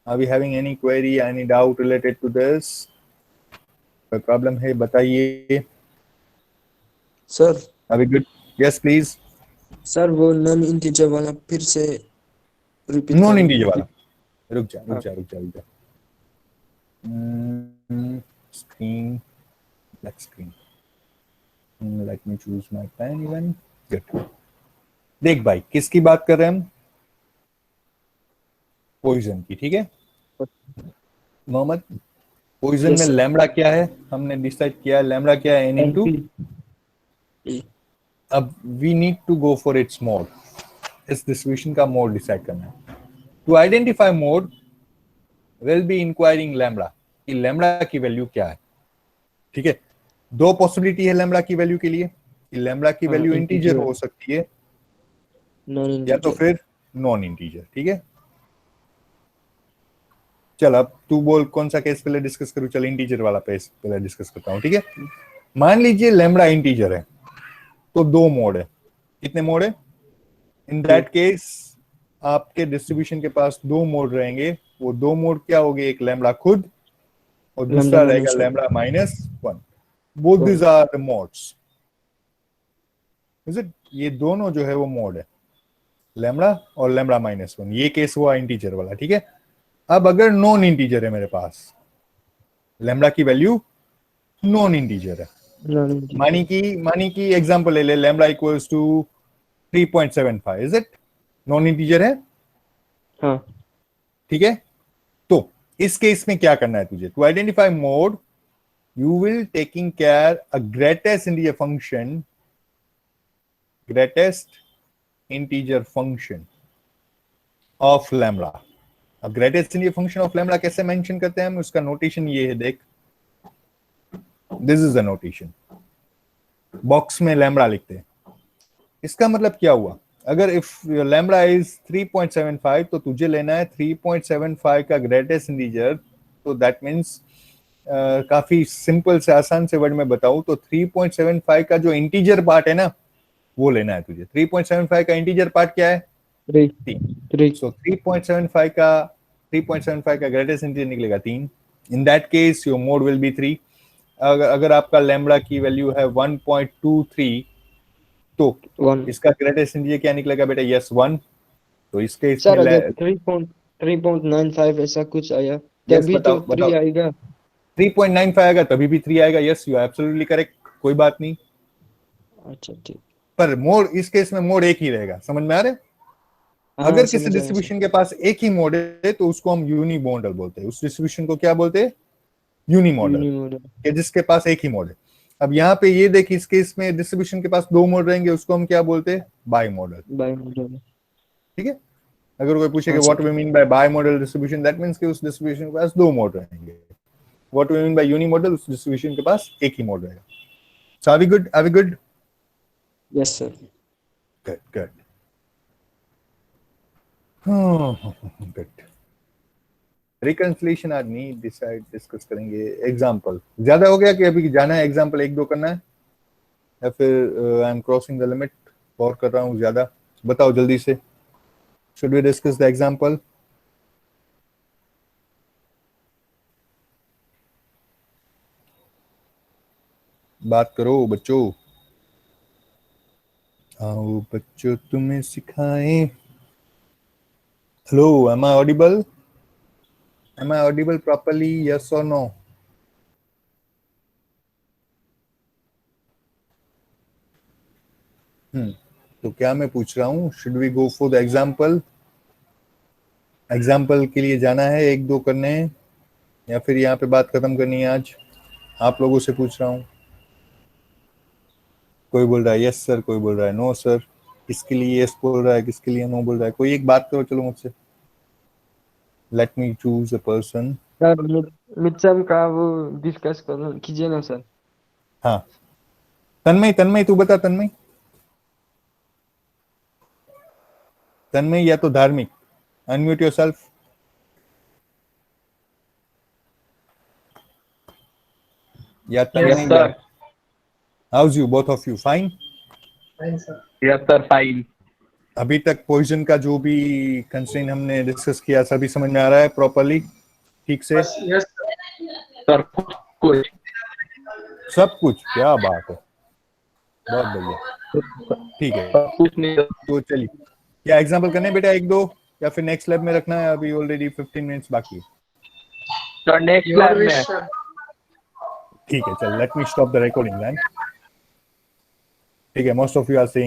Speaker 2: are we having any query, any doubt related to this? कोई प्रॉब्लम है बताइए।
Speaker 4: Sir
Speaker 2: are we good? Yes please.
Speaker 4: Sir वो non integer वाला फिर से रिपीट
Speaker 2: नॉन
Speaker 4: करेंगे?
Speaker 2: इंटीजर वाला, रुक जा। Screen, black screen. Let me choose my pen even. Good. देख भाई, किसकी बात कर रहे हैं हम? पॉइजन की, ठीक है मोहम्मद। पॉइजन
Speaker 4: Yes,
Speaker 2: में
Speaker 4: sir.
Speaker 2: लैम्बडा क्या है हमने डिसाइड किया, लैम्बडा क्या है? n * अब we need to go for its mode. इस डिस्ट्रीब्यूशन का मोड डिसाइड करना है। To identify mode will be inquiring lambda कि लैम्बडा की वैल्यू क्या है, ठीक है। दो पॉसिबिलिटी है लैम्बडा की वैल्यू के लिए, कि लैम्बडा की वैल्यू इंटीजर
Speaker 4: integer.
Speaker 2: हो सकती है
Speaker 4: नॉन
Speaker 2: या तो
Speaker 4: इंटीजर।
Speaker 2: फिर नॉन इंटीजर, ठीक है। चल अब तू बोल कौन सा केस पहले डिस्कस करूं? चल इंटीजर वाला केस पहले डिस्कस करता हूं, ठीक है। मान लीजिए लैम्बडा इंटीजर है तो दो मोड है। कितने मोड है? इन दैट केस आपके डिस्ट्रीब्यूशन के पास दो मोड रहेंगे। वो दो मोड क्या होंगे? एक लैम्बडा खुद और दूसरा
Speaker 4: लैम्बडा
Speaker 2: रहेगा
Speaker 4: -1.
Speaker 2: Lambda -1। Both these are the modes, is it? ये दोनों जो है वो मोड है, लैम्बडा और लैम्बडा -1। ये केस हुआ इंटीजर वाला, ठीक है। अब अगर नॉन इंटीजर है मेरे पास, लैम्बडा की वैल्यू नॉन इंटीजर है,
Speaker 4: नॉन इंटीजर।
Speaker 2: मानी की एग्जांपल ले ले, lambda equals to 3.75, is it? Non integer है,
Speaker 4: हाँ।
Speaker 2: ठीक है। तो इस केस में क्या करना है तुझे? To identify mode you will taking care a greatest integer function of lambda। अब greatest integer function of lambda कैसे मेंशन करते हैं हम? उसका नोटेशन ये है, देख, this is the notation. Box में लैम्बडा लिखते हैं। इसका मतलब क्या हुआ? अगर इफ लैम्बडा इज 3.75 तो तुझे लेना है 3.75 का ग्रेटेस्ट इंटीजर। तो दैट मीन्स काफी सिंपल से आसान से वर्ड में बताऊं तो 3.75 का जो इंटीजर पार्ट है ना, वो लेना है तुझे। 3.75 का इंटीजर पार्ट क्या है?
Speaker 4: 3।
Speaker 2: सो 3.75 का ग्रेटेस्ट इंटीजर निकलेगा 3। इन that case your mode will B 3। अगर आपका लैम्बडा की वैल्यू है 1.23 तो
Speaker 4: 1।
Speaker 2: इसका ग्रेटेस्ट इंटीजर क्या निकलेगा बेटा? यस 1। तो इसके
Speaker 4: सर
Speaker 2: इसमें
Speaker 4: अगर 3.95 ऐसा कुछ आया
Speaker 2: यस
Speaker 4: तभी तो
Speaker 2: बताओ
Speaker 4: 3 आएगा।
Speaker 2: 3.95 आएगा तभी भी 3 आएगा। Yes, you are absolutely correct, कोई बात नहीं।
Speaker 4: अच्छा ठीक।
Speaker 2: पर मोड, इस केस में मोड एक ही रहेगा, समझ में आ रहा है?
Speaker 4: हाँ,
Speaker 2: अगर किसी
Speaker 4: समझ आया
Speaker 2: डिस्ट्रीब्यूशन के पास एक ही मॉडल है तो उसको हम यूनी मॉडल बोलते हैं। उस डिस्ट्रीब्यूशन को क्या बोलते हैं? Uni
Speaker 4: sir.
Speaker 2: Modal,
Speaker 4: unimodal.
Speaker 2: कि जिसके पास एक ही मॉडल। अब यहाँ पे ये देख, इस केस में डिस्ट्रीब्यूशन के पास 2 मॉडल रहेंगे, उसको हम क्या बोलते हैं? Bimodal.
Speaker 4: बाइमोडल।
Speaker 2: ठीक है। अगर कोई पूछे कि
Speaker 4: हाँ
Speaker 2: what
Speaker 4: sir.
Speaker 2: We mean by bimodal distribution, that means कि उस डिस्ट्रीब्यूशन के पास 2 मॉडल रहेंगे। What we mean by unimodal, उस डिस्ट्रीब्यूशन के पास एक ही मॉडल रहेगा। So are we good? Are we good?
Speaker 4: Yes sir.
Speaker 2: Good good. Good. Reconciliation आज नहीं डिसाइड डिस्कस करेंगे। एग्जांपल ज्यादा हो गया कि अभी जाना है एग्जांपल 1-2 करना है, या फिर I am crossing the limit और कर रहा हूँ ज्यादा? बताओ जल्दी से। Should we discuss the example? बात करो बच्चों, आओ बच्चों तुम्हें सिखाएं। Hello, am I audible? Am I audible properly? Yes और नो? तो क्या मैं पूछ रहा हूँ, should we go for the example? Example के लिए जाना है, 1-2 करने हैं, या फिर यहाँ पे बात खत्म करनी है आज? आप लोगों से पूछ रहा हूँ। कोई बोल रहा है यस सर, कोई बोल रहा है नो सर, किसके लिए यस बोल रहा है, किसके लिए नो बोल रहा है? कोई एक बात करो चलो मुझसे। Let me choose a person.
Speaker 4: Sir mid sem का वो डिस्कस कर कीजिए ना सर।
Speaker 2: हाँ, तन्मय, तन्मय तू बता। तन्मय, तन्मय या तो धार्मिक, अनम्यूट योरसेल्फ। या
Speaker 3: यस
Speaker 2: तन्मय या
Speaker 3: sir.
Speaker 2: House you both of you? Fine.
Speaker 3: Yes sir, fine.
Speaker 2: अभी तक पोजीशन का जो भी कंस्ट्रेंट हमने डिस्कस किया सभी समझ में आ रहा है प्रॉपर्ली, ठीक से?
Speaker 3: सर कुछ
Speaker 2: सब कुछ? क्या बात है, बहुत बढ़िया। ठीक है,
Speaker 3: कुछ नहीं।
Speaker 2: तो चलिए, क्या एग्जांपल करने बेटा 1-2, या फिर नेक्स्ट लैब में रखना है? अभी ऑलरेडी 15 मिनट्स बाकी है।
Speaker 3: सर नेक्स्ट लैब में।
Speaker 2: ठीक है, चल let me stop the recording then. ठीक है, most of you are saying